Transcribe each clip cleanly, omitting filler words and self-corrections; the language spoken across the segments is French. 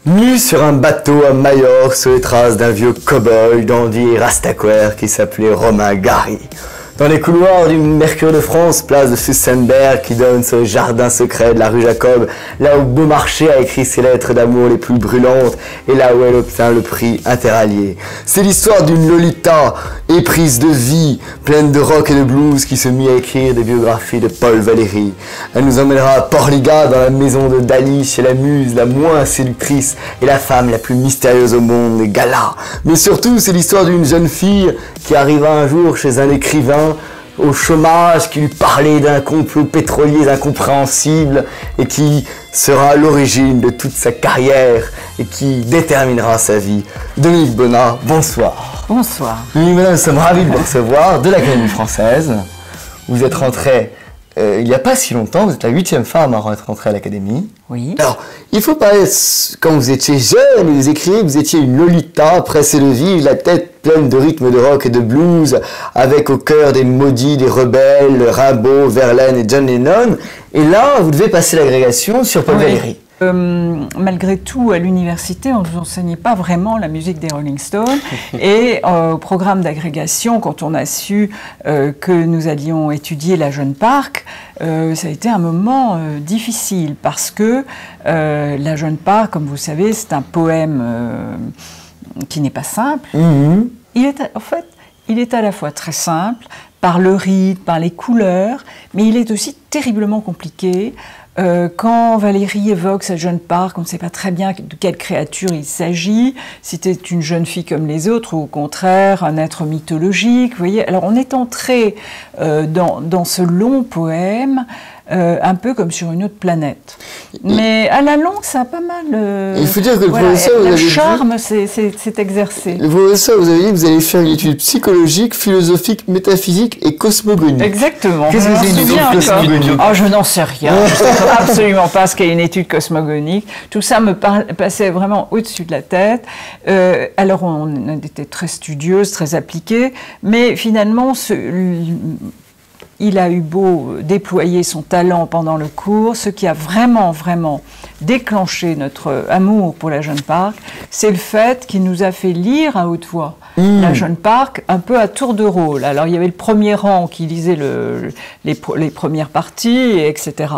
Nu sur un bateau à Majorque, sur les traces d'un vieux cow-boy dandy et rastaquaire qui s'appelait Romain Gary. Dans les couloirs du Mercure de France, place de Fussenberg, qui donne sur le jardin secret de la rue Jacob, là où Beaumarchais a écrit ses lettres d'amour les plus brûlantes, et là où elle obtint le prix interallié. C'est l'histoire d'une Lolita, éprise de vie, pleine de rock et de blues, qui se mit à écrire des biographies de Paul Valéry. Elle nous emmènera à Port-Ligat, dans la maison de Dali, chez la muse la moins séductrice, et la femme la plus mystérieuse au monde, Gala. Mais surtout, c'est l'histoire d'une jeune fille qui arriva un jour chez un écrivain au chômage, qui lui parlait d'un complot pétrolier incompréhensible et qui sera à l'origine de toute sa carrière et qui déterminera sa vie. Dominique Bonnat, bonsoir. Bonsoir. Dominique Bonnat, nous sommes ravis de vous recevoir de l'Académie française. Vous êtes rentrée il n'y a pas si longtemps, vous êtes la 8e femme à être rentrée à l'Académie. Oui. Alors, il faut parler, quand vous étiez jeune et vous écrivez, vous étiez une Lolita pressée de vivre, la tête pleine de rythmes de rock et de blues, avec au cœur des maudits, des rebelles, Rimbaud, Verlaine et John Lennon. Et là, vous devez passer l'agrégation sur Paul Valéry. Malgré tout, à l'université, on ne nous enseignait pas vraiment la musique des Rolling Stones. Et au programme d'agrégation, quand on a su que nous allions étudier la Jeune Parc, ça a été un moment difficile parce que la Jeune Parc, comme vous savez, c'est un poème qui n'est pas simple. En fait, il est à la fois très simple, par le rythme, par les couleurs, mais il est aussi terriblement compliqué. Quand Valéry évoque cette Jeune Parc, on ne sait pas très bien de quelle créature il s'agit, si c'était une jeune fille comme les autres ou au contraire un être mythologique. Vous voyez, alors on est entré dans ce long poème un peu comme sur une autre planète. Mais à la longue, ça a pas mal... il faut dire que le professeur... Le charme s'est exercé. Le professeur, vous avez dit que vous allez faire une étude psychologique, philosophique, métaphysique et cosmogonique. Exactement. Qu'est-ce que c'est une étude cosmogonique? Oh, je n'en sais rien. Je ne sais absolument pas ce qu'est une étude cosmogonique. Tout ça me passait vraiment au-dessus de la tête. Alors, on était très studieuse, très appliquée, mais finalement, il a eu beau déployer son talent pendant le cours, ce qui a vraiment déclenché notre amour pour la Jeune Parc, c'est le fait qu'il nous a fait lire à haute voix la Jeune Parc un peu à tour de rôle. Alors il y avait le premier rang qui lisait les premières parties, etc.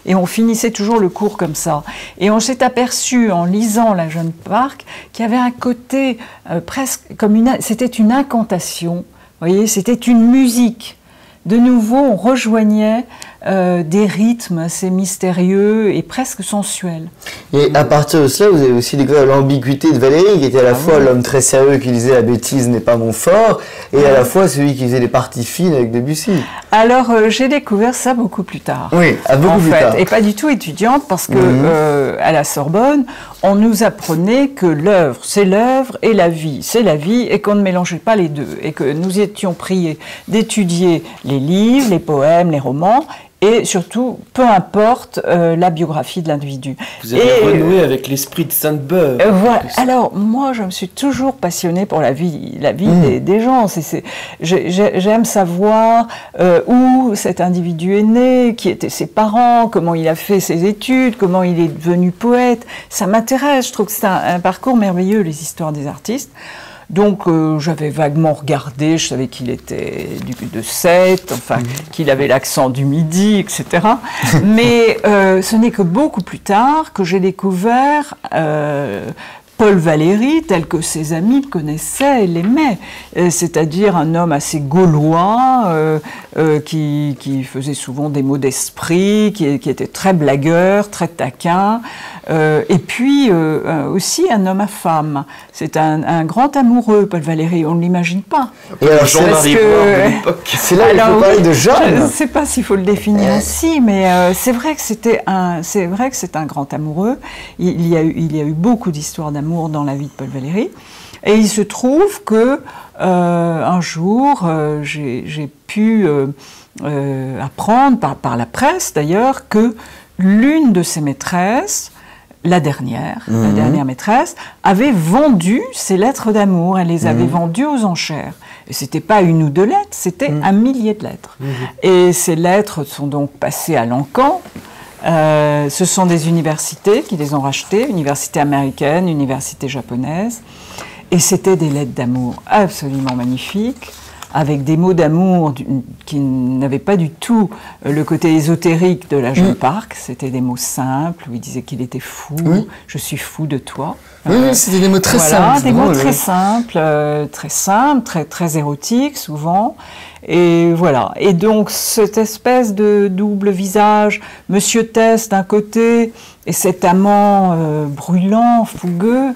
Et on finissait toujours le cours comme ça. Et on s'est aperçu en lisant la Jeune Parc qu'il y avait un côté presque comme c'était une incantation, vous voyez, c'était une musique. De nouveau, on rejoignait des rythmes assez mystérieux et presque sensuels. Et à partir de cela, vous avez aussi découvert l'ambiguïté de Valéry, qui était à la fois l'homme très sérieux qui disait « la bêtise n'est pas mon fort » et à la fois celui qui faisait des parties fines avec Debussy. Alors, j'ai découvert ça beaucoup plus tard. Oui, beaucoup plus tard. Et pas du tout étudiante, parce que à la Sorbonne, on nous apprenait que l'œuvre, c'est l'œuvre, et la vie, c'est la vie, et qu'on ne mélangeait pas les deux. Et que nous étions priés d'étudier les livres, les poèmes, les romans, et surtout, peu importe la biographie de l'individu. Vous avez renoué avec l'esprit de Sainte-Beuve. Voilà. Alors, moi, je me suis toujours passionnée pour la vie des gens. J'aime savoir où cet individu est né, qui étaient ses parents, comment il a fait ses études, comment il est devenu poète. Ça m'intéresse. Je trouve que c'est un parcours merveilleux, les histoires des artistes. Donc j'avais vaguement regardé, je savais qu'il était de Sète, enfin qu'il avait l'accent du Midi, etc. Mais ce n'est que beaucoup plus tard que j'ai découvert Paul Valéry, tel que ses amis le connaissaient et l'aimaient, c'est-à-dire un homme assez gaulois, qui faisait souvent des mots d'esprit, qui était très blagueur, très taquin, et puis aussi un homme à femme. C'est un grand amoureux, Paul Valéry, on ne l'imagine pas. Et alors, Jean-Marie Boire de l'époque. C'est là qu'il faut parler de Jeanne. Je ne sais pas s'il faut le définir ainsi, mais c'est vrai que c'est un grand amoureux. Il y a eu beaucoup d'histoires d'amour dans la vie de Paul Valéry. Et il se trouve que un jour, j'ai pu apprendre, par la presse d'ailleurs, que l'une de ses maîtresses, la dernière maîtresse, avait vendu ses lettres d'amour. Elle les avait vendues aux enchères. Et c'était pas une ou deux lettres, c'était un millier de lettres. Et ces lettres sont donc passées à l'encan. Ce sont des universités qui les ont rachetées, universités américaines, universités japonaises. Et c'était des lettres d'amour absolument magnifiques, avec des mots d'amour qui n'avaient pas du tout le côté ésotérique de la Jeanne Park. C'était des mots simples, où il disait qu'il était fou, je suis fou de toi. Oui, c'était des mots très simples. Des mots très simples, très érotiques souvent. Et voilà. Et donc, cette espèce de double visage, Monsieur Tess d'un côté, et cet amant brûlant, fougueux,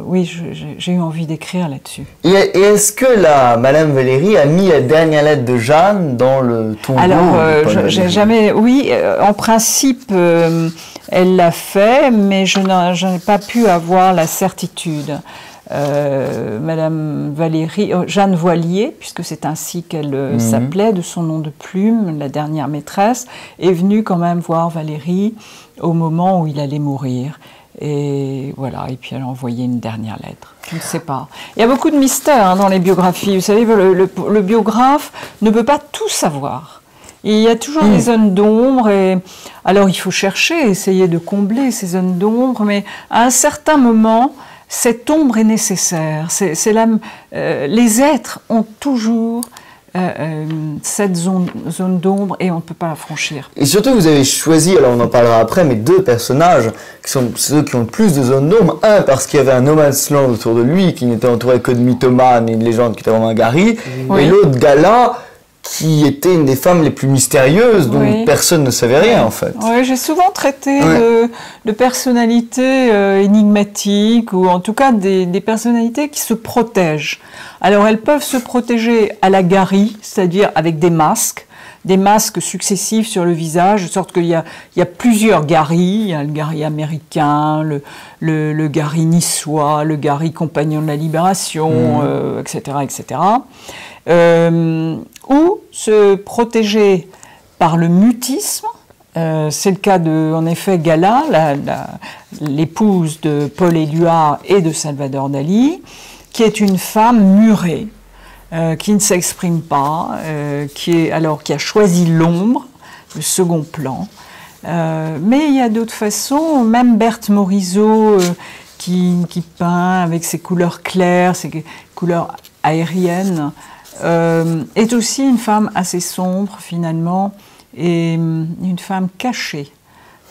oui, j'ai eu envie d'écrire là-dessus. Et est-ce que Madame Valéry a mis la dernière lettre de Jeanne dans le tombeau? Alors, j'ai jamais... Oui, en principe, elle l'a fait, mais je n'ai pas pu avoir la certitude. Madame Valéry, Jeanne Voilier, puisque c'est ainsi qu'elle s'appelait, de son nom de plume, la dernière maîtresse, est venue quand même voir Valéry au moment où il allait mourir. Et voilà, et puis elle a envoyé une dernière lettre. Je ne sais pas. Il y a beaucoup de mystères dans les biographies. Vous savez, le biographe ne peut pas tout savoir. Il y a toujours des zones d'ombre. Alors il faut chercher, essayer de combler ces zones d'ombre, mais à un certain moment, cette ombre est nécessaire. Les êtres ont toujours cette zone d'ombre et on ne peut pas la franchir. Et surtout, vous avez choisi, alors on en parlera après, mais deux personnages qui sont ceux qui ont le plus de zones d'ombre. Un, parce qu'il y avait un no man's land autour de lui, qui n'était entouré que de mythomanes et une légende qui était vraiment Gary. Et l'autre, Gala, qui était une des femmes les plus mystérieuses, dont personne ne savait rien en fait. Oui, j'ai souvent traité de personnalités énigmatiques, ou en tout cas des personnalités qui se protègent. Alors elles peuvent se protéger à la Gary, c'est-à-dire avec des masques successifs sur le visage, de sorte qu'il y a plusieurs Gary. Il y a le Gary américain, le Gary niçois, le Gary compagnon de la Libération, etc., etc. Ou se protéger par le mutisme. C'est le cas de, en effet, Gala, l'épouse de Paul Éluard et de Salvador Dali, qui est une femme murée, qui ne s'exprime pas, qui a choisi l'ombre, le second plan. Mais il y a d'autres façons, même Berthe Morisot, qui peint avec ses couleurs claires, ses couleurs aériennes, est aussi une femme assez sombre finalement, et une femme cachée.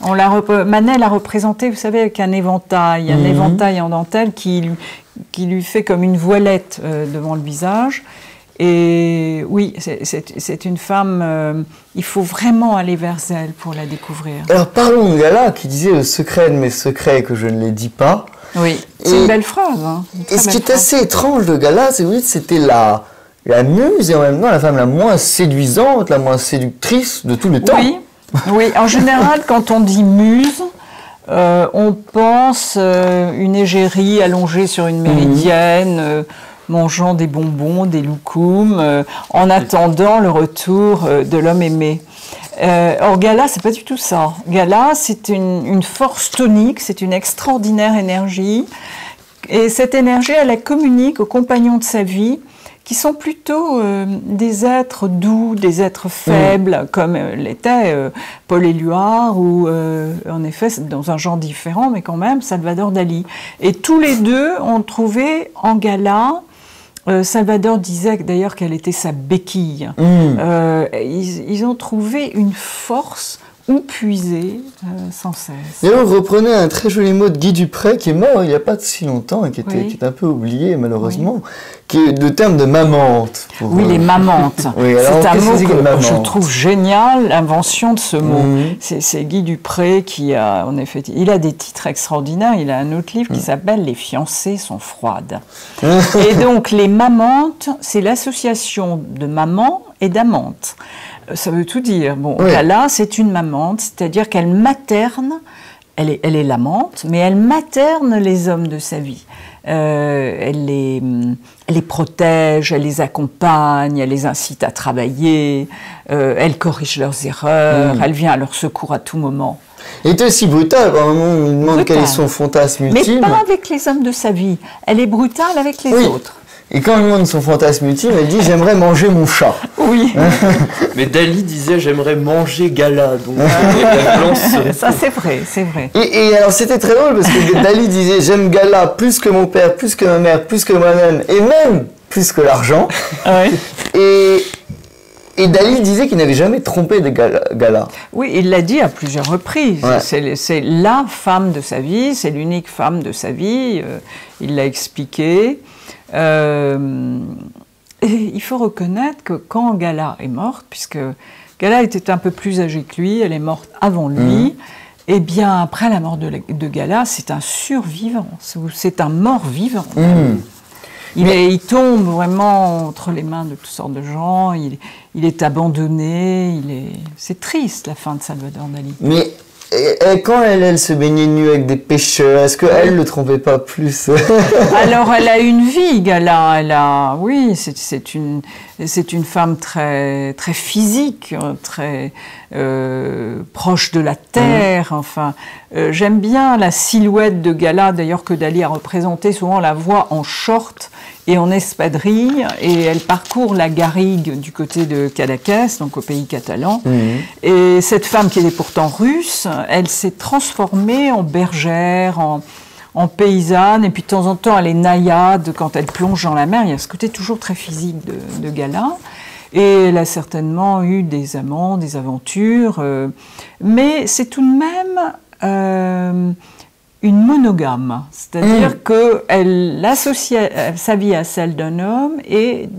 Manet l'a représentée, vous savez, avec un éventail en dentelle qui lui fait comme une voilette devant le visage. Et oui, c'est une femme, il faut vraiment aller vers elle pour la découvrir. Alors parlons de Gala qui disait « Le secret de mes secrets que je ne les dis pas ». Oui, c'est une belle phrase. Hein, et ce qui est assez étrange de Gala, c'est que c'était la muse et en même temps la femme la moins séduisante, la moins séductrice de tout le temps. Oui, en général, quand on dit muse, on pense une égérie allongée sur une méridienne, mangeant des bonbons, des loukoums, en attendant le retour de l'homme aimé. Or, Gala, c'est pas du tout ça. Gala, c'est une force tonique, c'est une extraordinaire énergie. Et cette énergie, elle la communique aux compagnons de sa vie, qui sont plutôt des êtres doux, des êtres faibles, comme l'était Paul Éluard, ou en effet, dans un genre différent, mais quand même, Salvador Dali. Et tous les deux ont trouvé en Gala, Salvador disait d'ailleurs qu'elle était sa béquille, ils ont trouvé une force ou puiser sans cesse. Et on reprenait un très joli mot de Guy Dupré qui est mort il n'y a pas si longtemps et qui est un peu oublié malheureusement, qui est le terme de mamante. Oui, les mamantes. C'est un mot que je trouve génial, l'invention de ce mot. C'est Guy Dupré qui a, en effet, il a des titres extraordinaires. Il a un autre livre qui s'appelle « Les fiancées sont froides ». Et donc, les mamantes, c'est l'association de maman et d'amante. Ça veut tout dire. Bon, là, c'est une mamante, c'est-à-dire qu'elle materne, elle est l'amante, mais elle materne les hommes de sa vie. Elle les protège, elle les accompagne, elle les incite à travailler, elle corrige leurs erreurs, elle vient à leur secours à tout moment. Elle est aussi brutale, quand on lui demande quel est son fantasme ultime. Mais pas avec les hommes de sa vie, elle est brutale avec les autres. Et quand on lui demande son fantasme ultime, elle dit « j'aimerais manger mon chat ». Oui. Mais Dali disait « j'aimerais manger Gala ». Donc ça c'est vrai, c'est vrai. Et alors c'était très drôle parce que Dali disait « j'aime Gala plus que mon père, plus que ma mère, plus que moi-même et même plus que l'argent ». Et Dali disait qu'il n'avait jamais trompé de Gala. Oui, il l'a dit à plusieurs reprises. Ouais. C'est la femme de sa vie, c'est l'unique femme de sa vie. Il l'a expliqué. Et il faut reconnaître que quand Gala est morte, puisque Gala était un peu plus âgée que lui, elle est morte avant lui, et bien après la mort de Gala, c'est un survivant, c'est un mort-vivant. Il tombe vraiment entre les mains de toutes sortes de gens, il est abandonné, c'est triste la fin de Salvador Dali. Mais quand elle se baignait nue avec des pêcheurs, est-ce qu'elle ne le trompait pas plus? Alors elle a une vie, Gala, oui, c'est une femme très, très physique, très proche de la terre, enfin. J'aime bien la silhouette de Gala, d'ailleurs que Dali a représenté, souvent on la voit en short et en espadrille, et elle parcourt la garrigue du côté de Cadaqués, donc au pays catalan. Et cette femme qui était pourtant russe, elle s'est transformée en bergère, en paysanne, et puis de temps en temps elle est naïade quand elle plonge dans la mer. Il y a ce côté toujours très physique de Gala. Et elle a certainement eu des amants, des aventures, mais c'est tout de même une monogame, c'est-à-dire qu'elle associe sa vie à celle d'un homme et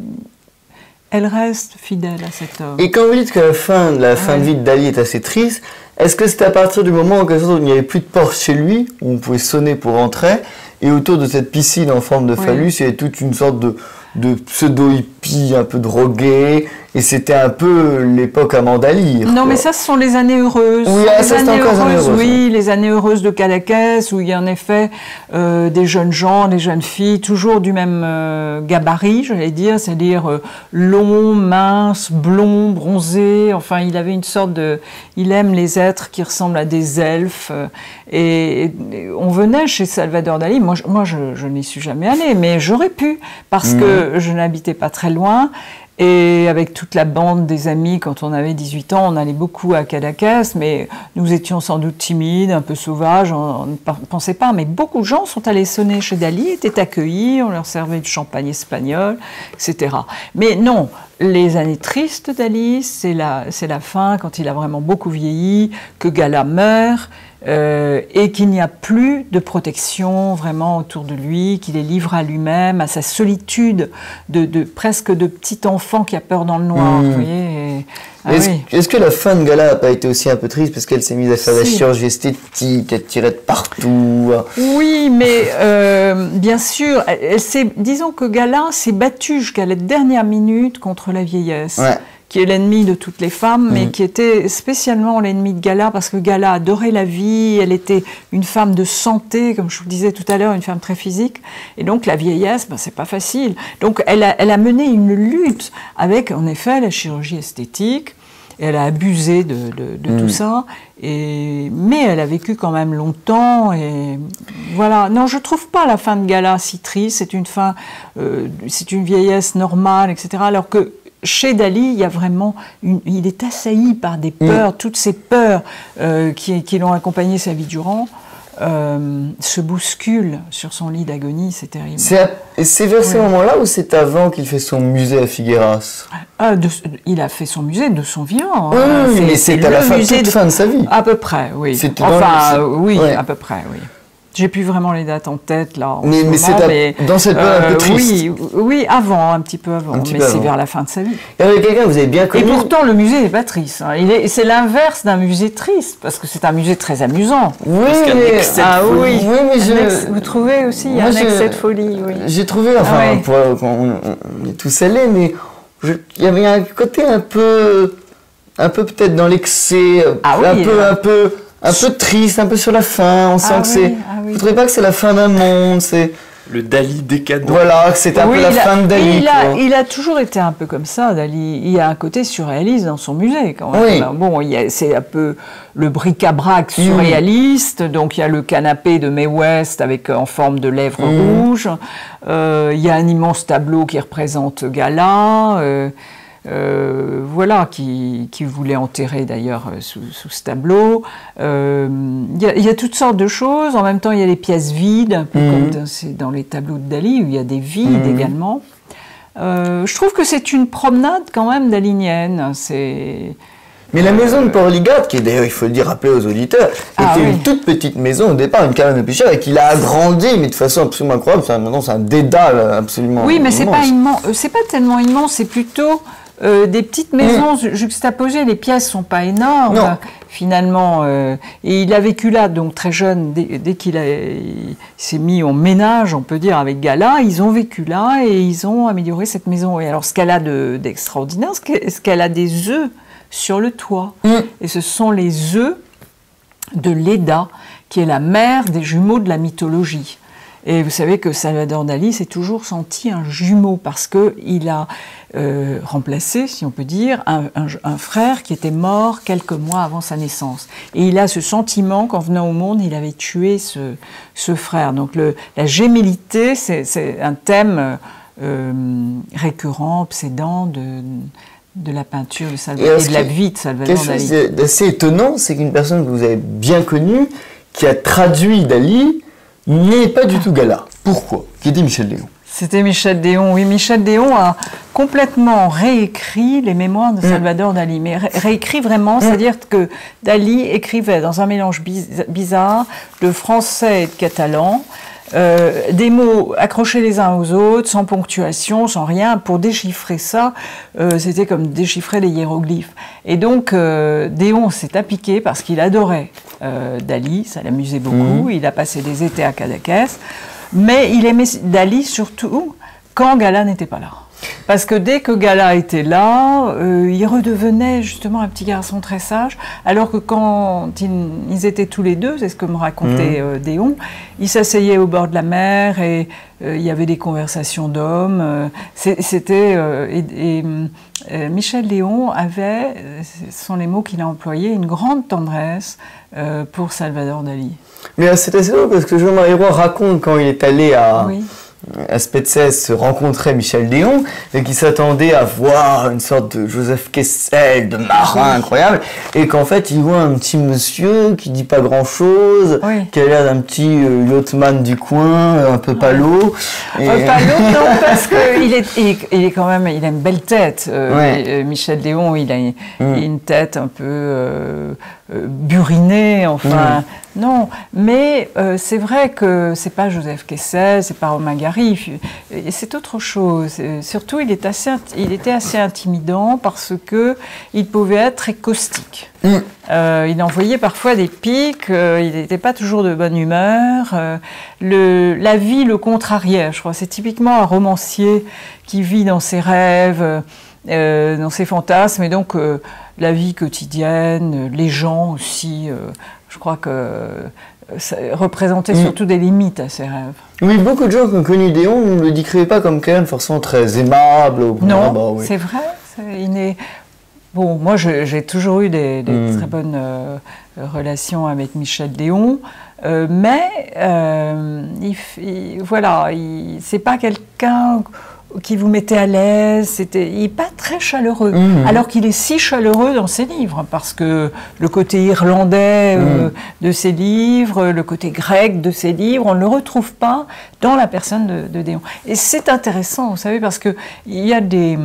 elle reste fidèle à cet homme. Et quand vous dites que la fin de vie de Dali est assez triste, est-ce que c'était à partir du moment où il n'y avait plus de porte chez lui, où on pouvait sonner pour rentrer, et autour de cette piscine en forme de phallus, il y avait toute une sorte de pseudo-hippie un peu drogué, et c'était un peu l'époque Amanda Lear. Non, mais ça, ce sont les années heureuses. Oui, ça, c'est encore les années heureuses. Oui, les années heureuses de Cadaqués, où il y a en effet des jeunes gens, des jeunes filles, toujours du même gabarit, j'allais dire, c'est-à-dire long, mince, blond, bronzé, enfin, il avait une sorte de... Il aime les êtres qui ressemblent à des elfes, et on venait chez Salvador Dali, moi je n'y suis jamais allée, mais j'aurais pu, parce que je n'habitais pas très loin, et avec toute la bande des amis, quand on avait 18 ans, on allait beaucoup à Cadaqués, mais nous étions sans doute timides, un peu sauvages, on ne pensait pas, mais beaucoup de gens sont allés sonner chez Dali, étaient accueillis, on leur servait du champagne espagnol, etc. Mais non, les années tristes de Dali, c'est la fin, quand il a vraiment beaucoup vieilli, que Gala meurt, et qu'il n'y a plus de protection vraiment autour de lui, qu'il est livré à lui-même, à sa solitude presque de petit enfant qui a peur dans le noir. Vous voyez, Est-ce que la fin de Gala n'a pas été aussi un peu triste parce qu'elle s'est mise à faire de la chirurgie esthétique, elle tirait de partout? Oui, mais bien sûr, disons que Gala s'est battue jusqu'à la dernière minute contre la vieillesse. Qui est l'ennemi de toutes les femmes, mais qui était spécialement l'ennemi de Gala, parce que Gala adorait la vie, elle était une femme de santé, comme je vous le disais tout à l'heure, une femme très physique, et donc la vieillesse, c'est pas facile. Donc elle a mené une lutte avec, en effet, la chirurgie esthétique, et elle a abusé de tout ça, mais elle a vécu quand même longtemps, et voilà. Non, je trouve pas la fin de Gala si triste, c'est une fin, c'est une vieillesse normale, etc., alors que chez Dali, il y a vraiment il est assailli par des peurs, toutes ces peurs qui l'ont accompagné sa vie durant, se bousculent sur son lit d'agonie, c'est terrible. C'est vers ce moment-là ou c'est avant qu'il fait son musée à Figueras? Il a fait son musée de son vivant. Oui, mais c'est à la fin de sa vie. À peu près, oui. Enfin, oui, à peu près, oui. J'ai plus vraiment les dates en tête, là, mais c'est dans cette période un peu triste. Oui, un petit peu avant, mais c'est vers la fin de sa vie. Et avec quelqu'un, vous avez bien connu... Et pourtant, le musée n'est pas triste. Hein. C'est l'inverse d'un musée triste, parce que c'est un musée très amusant. Oui, mais... Vous trouvez aussi, il y a un excès de folie, oui. J'ai trouvé, enfin, on est tous allés, mais il y avait un côté un peu peut-être dans l'excès, un peu triste, un peu sur la fin. On sent que c'est... Vous ne trouvez pas que c'est la fin d'un monde? Le Dali décadent. Voilà, c'est un peu la fin de Dali. Il a toujours été un peu comme ça, Dali. Il y a un côté surréaliste dans son musée, quand même. Oui. Bon, c'est un peu le bric-à-brac surréaliste. Donc, il y a le canapé de Mae West avec en forme de lèvres rouges. Il y a un immense tableau qui représente Gala. Voilà, qui voulait enterrer d'ailleurs sous ce tableau. Il y a toutes sortes de choses. En même temps, il y a les pièces vides, un peu comme dans les tableaux de Dali, où il y a des vides également. Je trouve que c'est une promenade quand même dalinienne. Mais la maison de Porligat, qui est d'ailleurs, il faut le dire, rappeler aux auditeurs, était une toute petite maison au départ, une cabane de pêcheurs, et qu'il a agrandi, mais de façon absolument incroyable. Maintenant, c'est un dédale absolument Oui, mais c'est immense. pas immense, c'est pas tellement immense, c'est plutôt des petites maisons juxtaposées. Les pièces sont pas énormes, finalement. Et il a vécu là, donc très jeune, dès qu'il s'est mis en ménage, on peut dire, avec Gala. Ils ont vécu là et ils ont amélioré cette maison. Et alors, ce qu'elle a d'extraordinaire, c'est qu'elle a des œufs sur le toit. Et ce sont les œufs de Leda, qui est la mère des jumeaux de la mythologie. Et vous savez que Salvador Dali s'est toujours senti un jumeau parce qu'il a remplacé, si on peut dire, un frère qui était mort quelques mois avant sa naissance. Et il a ce sentiment qu'en venant au monde, il avait tué ce frère. Donc la gémellité, c'est un thème récurrent, obsédant de la peinture de Salvador et de la vie de Salvador Dali. Quelque chose d'assez étonnant, c'est qu'une personne que vous avez bien connue, qui a traduit Dali, n'est pas du tout Gala. Pourquoi? Qui était Michel Déon. C'était Michel Déon, oui. Michel Déon a complètement réécrit les mémoires de Salvador Dali, mais réécrit vraiment, c'est-à-dire que Dali écrivait dans un mélange bizarre de français et de catalan, des mots accrochés les uns aux autres, sans ponctuation, sans rien. Pour déchiffrer ça, c'était comme déchiffrer les hiéroglyphes. Et donc, Déon s'est appliqué parce qu'il adorait Dali, ça l'amusait beaucoup. Il a passé des étés à Cadaqués, mais il aimait Dali surtout quand Gala n'était pas là. Parce que dès que Gala était là, il redevenait justement un petit garçon très sage, alors que quand ils étaient tous les deux, c'est ce que me racontait Déon, ils s'asseyaient au bord de la mer et il y avait des conversations d'hommes. Michel Déon avait, ce sont les mots qu'il a employés, une grande tendresse pour Salvador Dali. Mais c'est assez drôle parce que Jean-Marie Roy raconte quand il est allé à Spetses rencontrer Michel Déon et qu'il s'attendait à voir une sorte de Joseph Kessel, de marin incroyable, et qu'en fait il voit un petit monsieur qui dit pas grand chose, qui a l'air d'un petit yachtsman du coin, un peu palo. Palo, non, parce qu'il est quand même, il a une belle tête. Michel Déon, il a une tête un peu burinée, enfin. Non, mais c'est vrai que c'est pas Joseph Kessel, c'est pas Romain Gary, c'est autre chose. Surtout, il était assez intimidant parce que il pouvait être très caustique. Il envoyait parfois des piques, il n'était pas toujours de bonne humeur. La vie le contrariait, je crois. C'est typiquement un romancier qui vit dans ses rêves, dans ses fantasmes, et donc la vie quotidienne, les gens aussi. Je crois que ça représentait surtout des limites à ses rêves. Oui, beaucoup de gens qui ont connu Déon ne le décrivaient pas comme quelqu'un forcément très aimable. Non, c'est vrai. Bon, moi, j'ai toujours eu des très bonnes relations avec Michel Déon, mais voilà, c'est pas quelqu'un qui vous mettait à l'aise, il n'est pas très chaleureux, alors qu'il est si chaleureux dans ses livres, parce que le côté irlandais de ses livres, le côté grec de ses livres, on ne le retrouve pas dans la personne de Déon. Et c'est intéressant, vous savez, parce qu'il y a des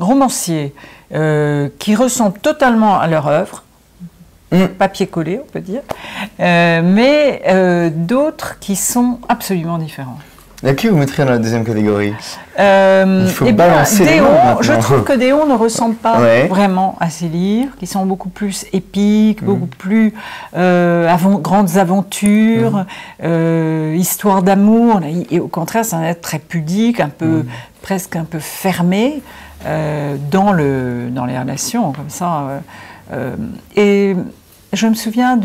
romanciers qui ressemblent totalement à leur œuvre, papier collé, on peut dire, mais d'autres qui sont absolument différents. À qui vous mettriez dans la deuxième catégorie? Il faut balancer les noms maintenant. Je trouve que Déon ne ressemble pas vraiment à ses livres, qui sont beaucoup plus épiques, beaucoup plus grandes aventures, histoires d'amour. Et au contraire, c'est un être très pudique, un peu, presque un peu fermé dans les relations, comme ça. Et je me souviens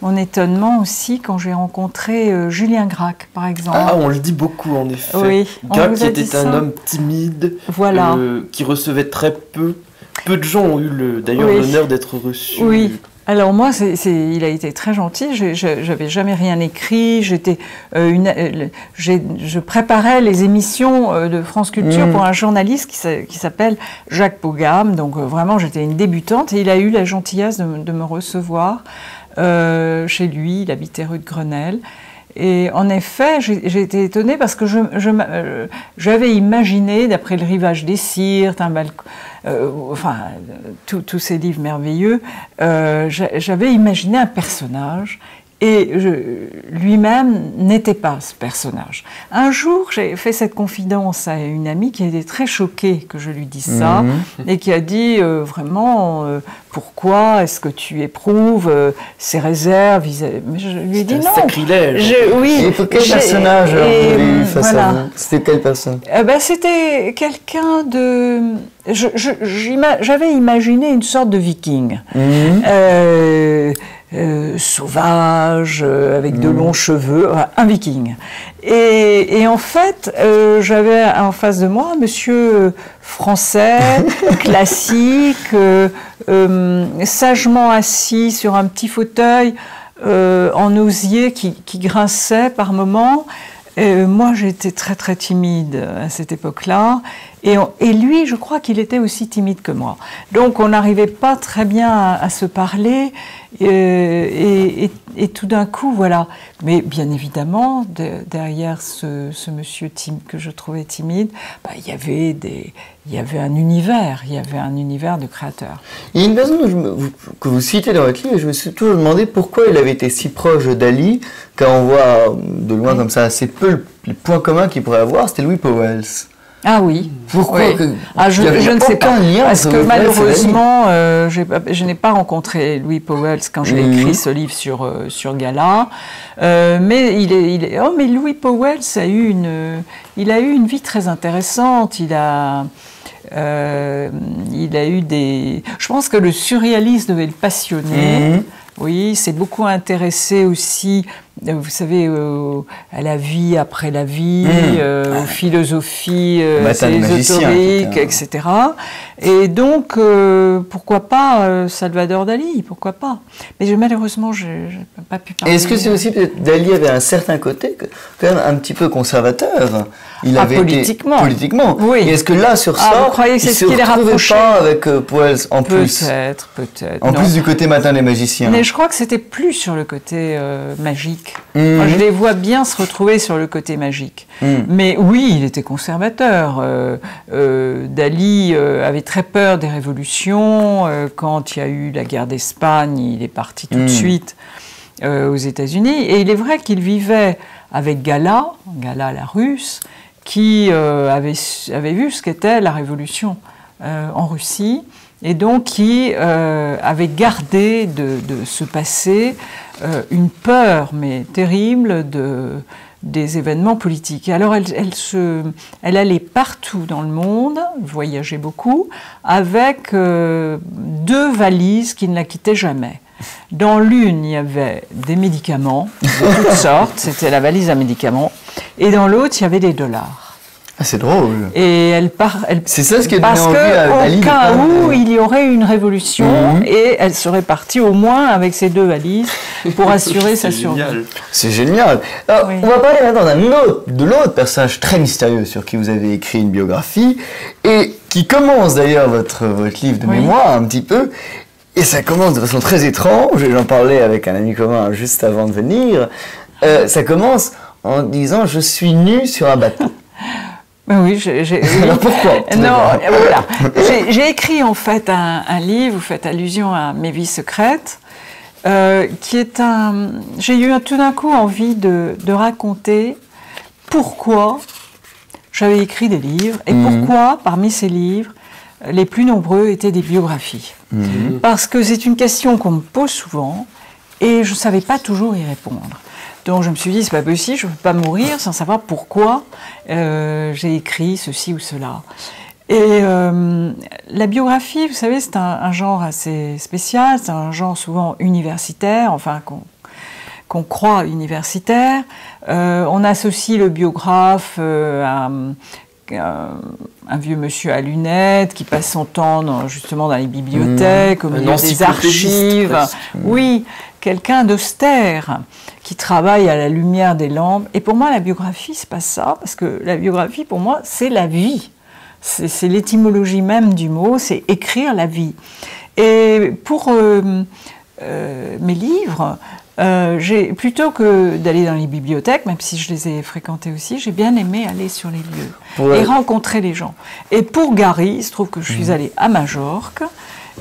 mon étonnement aussi quand j'ai rencontré Julien Gracq, par exemple. Ah, on le dit beaucoup, en effet. Oui, Gracq qui était un homme timide, voilà. qui recevait très peu. Peu de gens ont eu d'ailleurs l'honneur d'être reçus. Oui. Alors moi, il a été très gentil. J'avais jamais rien écrit. Je préparais les émissions de France Culture pour un journaliste qui s'appelle Jacques Pogam. Donc vraiment, j'étais une débutante et il a eu la gentillesse de me recevoir chez lui. Il habitait rue de Grenelle. Et en effet, j'ai été étonnée parce que j'avais imaginé, d'après Le Rivage des Sirtes, enfin, tous ces livres merveilleux, j'avais imaginé un personnage et lui-même n'était pas ce personnage. Un jour, j'ai fait cette confidence à une amie qui était très choquée que je lui dise ça et qui a dit vraiment pourquoi est-ce que tu éprouves ces réserves Mais je lui ai dit non. Sacrilège. Oui. Et pour quel personnage vous avez eu face à vous? C'était quelle personne? C'était quelqu'un de... J'avais imaginé une sorte de viking. Sauvage, avec de longs cheveux, un viking. Et en fait, j'avais en face de moi un monsieur français, classique, sagement assis sur un petit fauteuil en osier qui grinçait par moments. Moi, j'étais très très timide à cette époque-là, et lui, je crois qu'il était aussi timide que moi. Donc, on n'arrivait pas très bien à se parler, et tout d'un coup, voilà. Mais bien évidemment, derrière ce monsieur que je trouvais timide, il y avait un univers, de créateurs. Il y a une personne que vous citez dans votre livre, et je me suis toujours demandé pourquoi il avait été si proche de Dali, quand on voit de loin comme ça assez peu les points communs qu'il pourrait avoir, c'était Louis Pauwels. Ah oui. Pourquoi je ne sais pas. Parce que malheureusement, je n'ai pas rencontré Louis Pauwels quand j'ai écrit ce livre sur Gala. Mais mais Louis Pauwels a eu une vie très intéressante. Il a eu des... Je pense que le surréalisme devait le passionner. Oui, il s'est beaucoup intéressé aussi, vous savez, à la vie après la vie, aux philosophies ésotériques, etc. Et donc, pourquoi pas Salvador Dali, pourquoi pas? Mais malheureusement, je n'ai pas pu parler. Est-ce que c'est aussi peut-être Dali avait un certain côté, quand même un petit peu conservateur? Il avait politiquement. Oui. Et est-ce que là, sur ça, vous croyez que c'est ce qui les rapprochait pas avec Pauwels en plus? Peut-être. En plus du côté Matin des magiciens. Mais je crois que c'était plus sur le côté magique. Moi, je les vois bien se retrouver sur le côté magique. Mais oui, il était conservateur. Dali avait très peur des révolutions. Quand il y a eu la guerre d'Espagne, il est parti tout de suite aux États-Unis. Et il est vrai qu'il vivait avec Gala la Russe, qui avait vu ce qu'était la révolution en Russie, et donc qui avait gardé de ce passé une peur, mais terrible, des événements politiques. Et alors elle allait partout dans le monde, voyageait beaucoup, avec 2 valises qui ne la quittaient jamais. Dans l'une, il y avait des médicaments de toutes sortes, c'était la valise à médicaments, et dans l'autre, il y avait des dollars. Ah, c'est drôle. Et c'est ça ce qui est parce donné envie à Dali. Au cas où il y aurait une révolution, et elle serait partie au moins avec ces 2 valises pour assurer sa survie. C'est génial. Alors, on va parler maintenant de l'autre personnage très mystérieux sur qui vous avez écrit une biographie, et qui commence d'ailleurs votre livre de mémoire un petit peu. Et ça commence de façon très étrange, j'en parlais avec un ami commun juste avant de venir, ça commence en disant « je suis nu sur un bateau ». Oui, Alors pourquoi? Non, voilà. J'ai écrit en fait un livre, vous faites allusion à Mes vies secrètes, qui est j'ai eu tout d'un coup envie de raconter pourquoi j'avais écrit des livres et pourquoi, parmi ces livres, les plus nombreux étaient des biographies. Parce que c'est une question qu'on me pose souvent et je ne savais pas toujours y répondre. Donc je me suis dit, c'est pas possible, je ne peux pas mourir sans savoir pourquoi j'ai écrit ceci ou cela. Et la biographie, vous savez, c'est un genre assez spécial, c'est un genre souvent universitaire, enfin qu'on croit universitaire. On associe le biographe à un vieux monsieur à lunettes qui passe son temps justement dans les bibliothèques, au milieu des archives. Oui, quelqu'un d'austère qui travaille à la lumière des lampes. Et pour moi, la biographie, c'est pas ça, parce que la biographie, pour moi, c'est la vie. C'est l'étymologie même du mot, c'est écrire la vie. Et pour mes livres, plutôt que d'aller dans les bibliothèques, même si je les ai fréquentées aussi, j'ai bien aimé aller sur les lieux et rencontrer les gens. Et pour Gary, il se trouve que je suis allée à Majorque.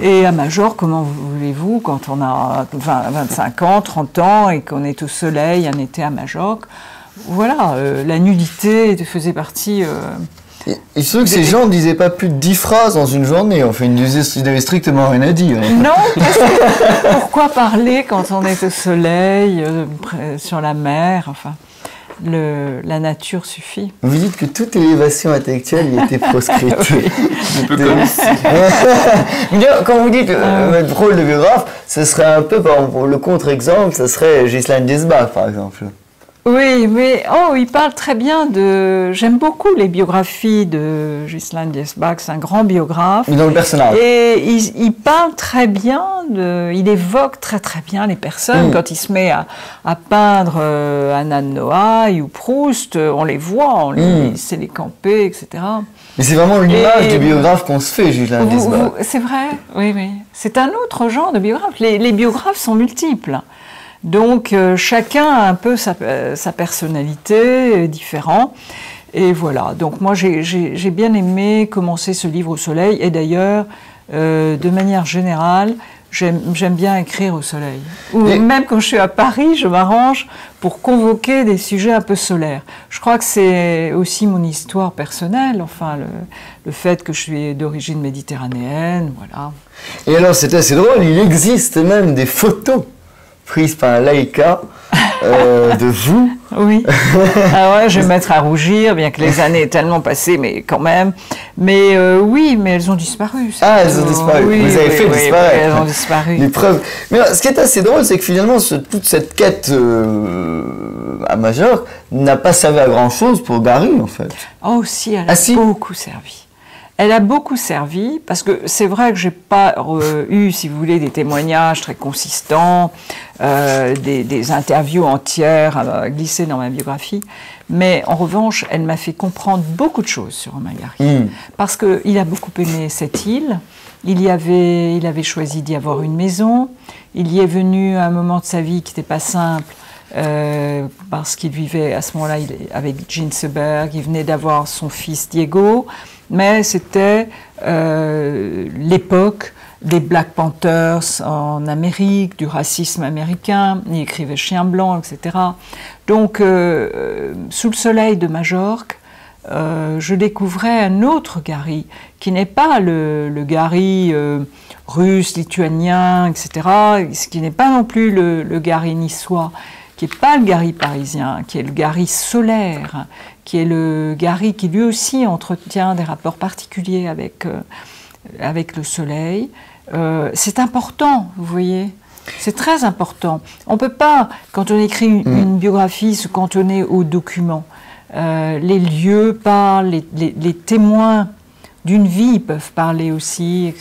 Et à Majorque, comment voulez-vous, quand on a 25 ans, 30 ans et qu'on est au soleil un été à Majorque, voilà, la nudité faisait partie... Il se trouve que ces gens ne disaient pas plus de 10 phrases dans une journée. Enfin, ils n'avaient strictement rien à dire. Non, parce que pourquoi parler quand on est au soleil, sur la mer, enfin, la nature suffit. Vous dites que toute élévation intellectuelle y était proscrite. Un peu comme ici. Quand vous dites votre rôle de biographe, ce serait un peu, par exemple, le contre-exemple, ce serait Ghislaine Diesbach, par exemple. Oui, mais il parle très bien de... J'aime beaucoup les biographies de Ghislaine Diesbach, c'est un grand biographe. Mais dans le personnage. Et il parle très bien, il évoque très très bien les personnes. Quand il se met à peindre Anna de Noailles ou Proust, on les voit, c'est les campés, etc. Mais c'est vraiment l'image du biographe qu'on se fait, Ghislaine Diesbach. C'est vrai, oui, oui. C'est un autre genre de biographe. Les biographes sont multiples. Donc chacun a un peu sa personnalité, différent. Et voilà, donc moi j'ai bien aimé commencer ce livre au soleil. Et d'ailleurs, de manière générale, j'aime bien écrire au soleil. Ou même quand je suis à Paris, je m'arrange pour convoquer des sujets un peu solaires. Je crois que c'est aussi mon histoire personnelle, enfin le fait que je suis d'origine méditerranéenne, voilà. Et alors c'est assez drôle, il existe même des photos prise par un Leica de vous. Oui. Ah ouais, je vais me mettre à rougir, bien que les années aient tellement passé, mais quand même. Mais oui, mais elles ont disparu. Ah, elles ont disparu. Oui, vous avez fait disparaître. Oui, elles ont disparu. Les preuves. Mais alors, ce qui est assez drôle, c'est que finalement, toute cette quête à Majorque n'a pas servi à grand-chose pour Gary, en fait. Oh, si, elle a beaucoup servi. Elle a beaucoup servi, parce que c'est vrai que je n'ai pas eu, si vous voulez, des témoignages très consistants, des interviews entières glissées dans ma biographie, mais en revanche, elle m'a fait comprendre beaucoup de choses sur Romain Gary, parce qu'il a beaucoup aimé cette île, il avait choisi d'y avoir une maison, il y est venu à un moment de sa vie qui n'était pas simple, parce qu'il vivait à ce moment-là avec Jean Seberg, il venait d'avoir son fils Diego, mais c'était l'époque des Black Panthers en Amérique, du racisme américain, il écrivait Chien blanc, etc. Donc, sous le soleil de Majorque, je découvrais un autre Gary, qui n'est pas le Gary russe, lituanien, etc., qui n'est pas non plus le Gary niçois, qui n'est pas le Gary parisien, qui est le Gary solaire, qui est le Gary qui lui aussi entretient des rapports particuliers avec le soleil. C'est important, vous voyez, c'est très important. On ne peut pas, quand on écrit une biographie, se cantonner aux documents. Les lieux parlent, les témoins d'une vie peuvent parler aussi.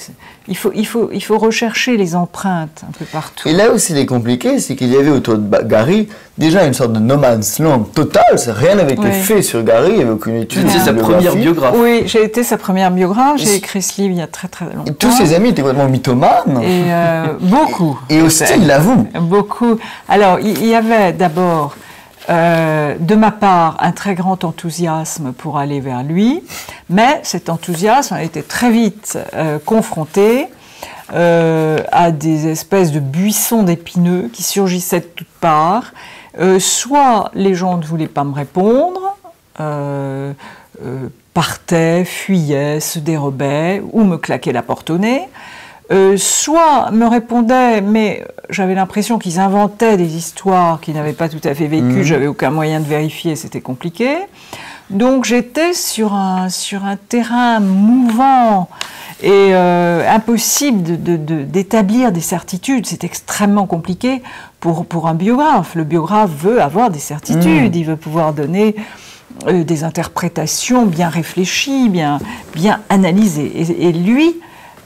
Il faut rechercher les empreintes un peu partout. Et là où c'est compliqué, c'est qu'il y avait autour de Gary déjà une sorte de no man's land total. Rien n'avait été fait sur Gary, il n'y avait aucune étude. C'était sa première biographe. Oui, j'ai été sa première biographe. J'ai écrit ce livre il y a très très longtemps. Et tous ses amis étaient complètement mythomanes. Et beaucoup. Et hostiles à vous. Beaucoup. Alors, il y avait d'abord... de ma part, un très grand enthousiasme pour aller vers lui, mais cet enthousiasme a été très vite confronté à des espèces de buissons d'épineux qui surgissaient de toutes parts. Soit les gens ne voulaient pas me répondre, partaient, fuyaient, se dérobaient ou me claquaient la porte au nez. Soit me répondaient, mais j'avais l'impression qu'ils inventaient des histoires qu'ils n'avaient pas tout à fait vécues, j'avais aucun moyen de vérifier, c'était compliqué. Donc j'étais sur un terrain mouvant Et impossible d'établir des certitudes. C'est extrêmement compliqué pour un biographe. Le biographe veut avoir des certitudes, il veut pouvoir donner des interprétations bien réfléchies, bien analysées. Et lui,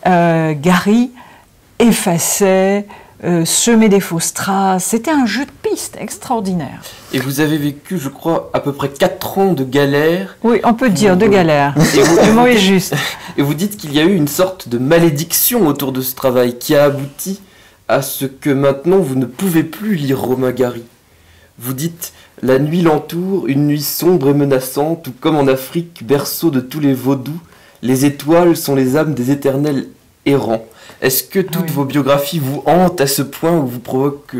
Gary, effaçait, semait des fausses traces. C'était un jeu de piste extraordinaire. Et vous avez vécu, je crois, à peu près 4 ans de galère. Oui, on peut dire de galère. Le mot est juste. Et vous dites qu'il y a eu une sorte de malédiction autour de ce travail qui a abouti à ce que maintenant vous ne pouvez plus lire Romain Gary. Vous dites « La nuit l'entoure, une nuit sombre et menaçante, tout comme en Afrique, berceau de tous les vaudous, les étoiles sont les âmes des éternels errants. » Est-ce que toutes vos biographies vous hantent à ce point où vous provoquent...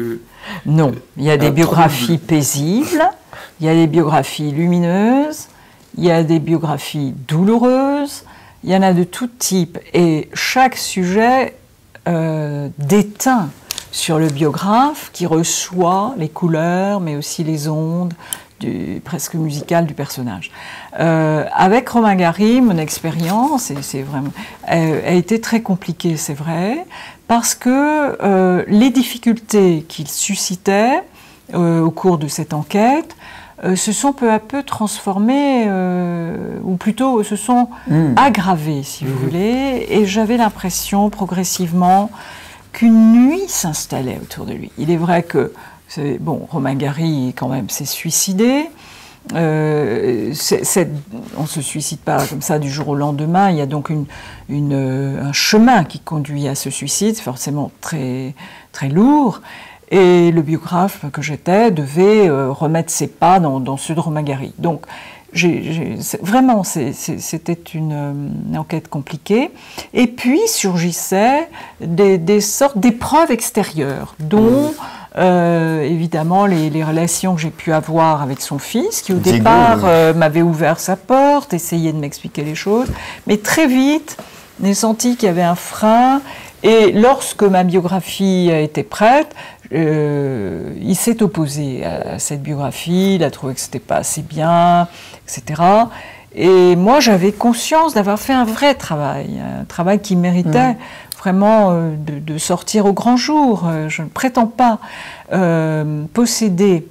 Non, il y a des biographies paisibles, il y a des biographies lumineuses, il y a des biographies douloureuses, il y en a de tout type. Et chaque sujet déteint sur le biographe qui reçoit les couleurs, mais aussi les ondes presque musicales du personnage. Avec Romain Gary, mon expérience, a été très compliquée, c'est vrai, parce que les difficultés qu'il suscitait au cours de cette enquête se sont peu à peu transformées, ou plutôt se sont aggravées, si vous voulez, et j'avais l'impression progressivement qu'une nuit s'installait autour de lui. Il est vrai que, Romain Gary, quand même, s'est suicidé. On ne se suicide pas comme ça du jour au lendemain. Il y a donc un chemin qui conduit à ce suicide, forcément très, très lourd. Et le biographe que j'étais devait remettre ses pas dans ceux de Romain Gary. Donc, vraiment, c'était une enquête compliquée. Et puis surgissaient des sortes d'épreuves extérieures, dont évidemment les relations que j'ai pu avoir avec son fils, qui au départ m'avait ouvert sa porte, essayait de m'expliquer les choses, mais très vite, j'ai senti qu'il y avait un frein. Et lorsque ma biographie a été prête, il s'est opposé à cette biographie, il a trouvé que c'était pas assez bien, etc. Et moi, j'avais conscience d'avoir fait un vrai travail, un travail qui méritait vraiment de sortir au grand jour. Je ne prétends pas posséder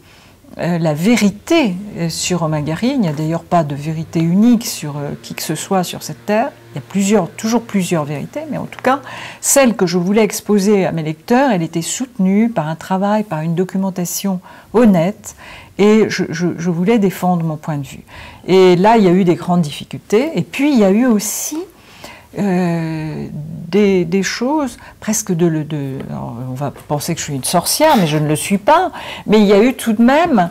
la vérité sur Romain Gary. Il n'y a d'ailleurs pas de vérité unique sur qui que ce soit sur cette terre. Il y a toujours plusieurs vérités, mais en tout cas, celle que je voulais exposer à mes lecteurs, elle était soutenue par un travail, par une documentation honnête, et je voulais défendre mon point de vue. Et là, il y a eu des grandes difficultés, et puis il y a eu aussi des choses presque alors, on va penser que je suis une sorcière, mais je ne le suis pas, mais il y a eu tout de même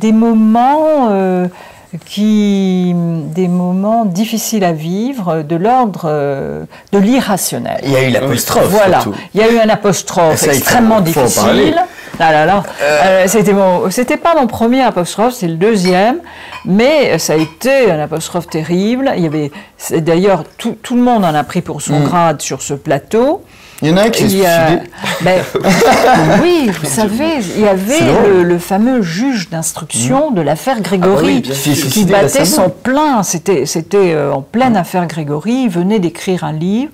des moments difficiles à vivre, de l'ordre de l'irrationnel. Il y a eu l'apostrophe. Voilà, surtout. Il y a eu un apostrophe extrêmement difficile. C'était pas mon premier apostrophe, c'est le deuxième, mais ça a été un apostrophe terrible. D'ailleurs, tout le monde en a pris pour son grade sur ce plateau. Il y en a un qui s'est suicidé. Oui, vous savez, il y avait le fameux juge d'instruction de l'affaire Grégory qui battait son plein. C'était en pleine affaire Grégory. Il venait d'écrire un livre.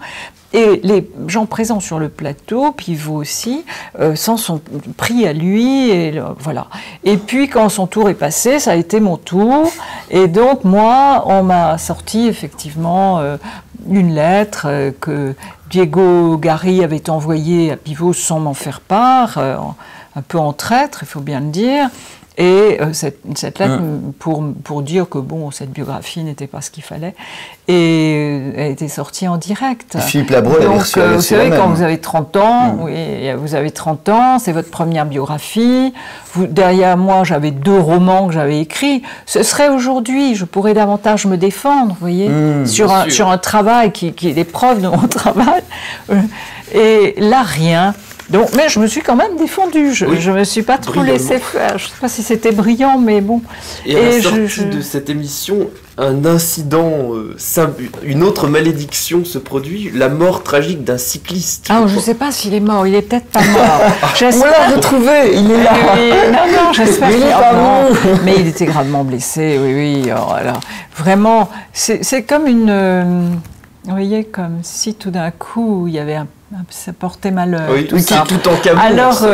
Et les gens présents sur le plateau, puis vous aussi, s'en sont pris à lui, voilà. Et puis quand son tour est passé, ça a été mon tour, et donc moi, on m'a sorti effectivement une lettre que Diego Gary avait envoyée à Pivot sans m'en faire part, un peu en traître, il faut bien le dire. Et cette lettre pour dire que cette biographie n'était pas ce qu'il fallait, et elle était sortie en direct. Philippe Labreux l'avait reçue. Vous savez, quand vous avez 30 ans, vous avez 30 ans, c'est votre première biographie. Derrière moi, j'avais 2 romans que j'avais écrits. Ce serait aujourd'hui, je pourrais davantage me défendre, vous voyez, sur un travail qui est l'épreuve de mon travail. Et là, rien. Donc, mais je me suis quand même défendue, je ne me suis pas trop laissé faire, je ne sais pas si c'était brillant, mais bon. Et à la sortie de cette émission, un incident, une autre malédiction se produit, la mort tragique d'un cycliste. Ah, je ne sais pas s'il est mort, il n'est peut-être pas mort. On l'a retrouvé, il est là. Non, j'espère qu'il est pas mort. Mais il était gravement blessé, oui. Alors, vraiment, c'est comme Vous voyez, comme si tout d'un coup, il y avait ça portait malheur. Oui, tout ça. Tout en camoufle. Alors,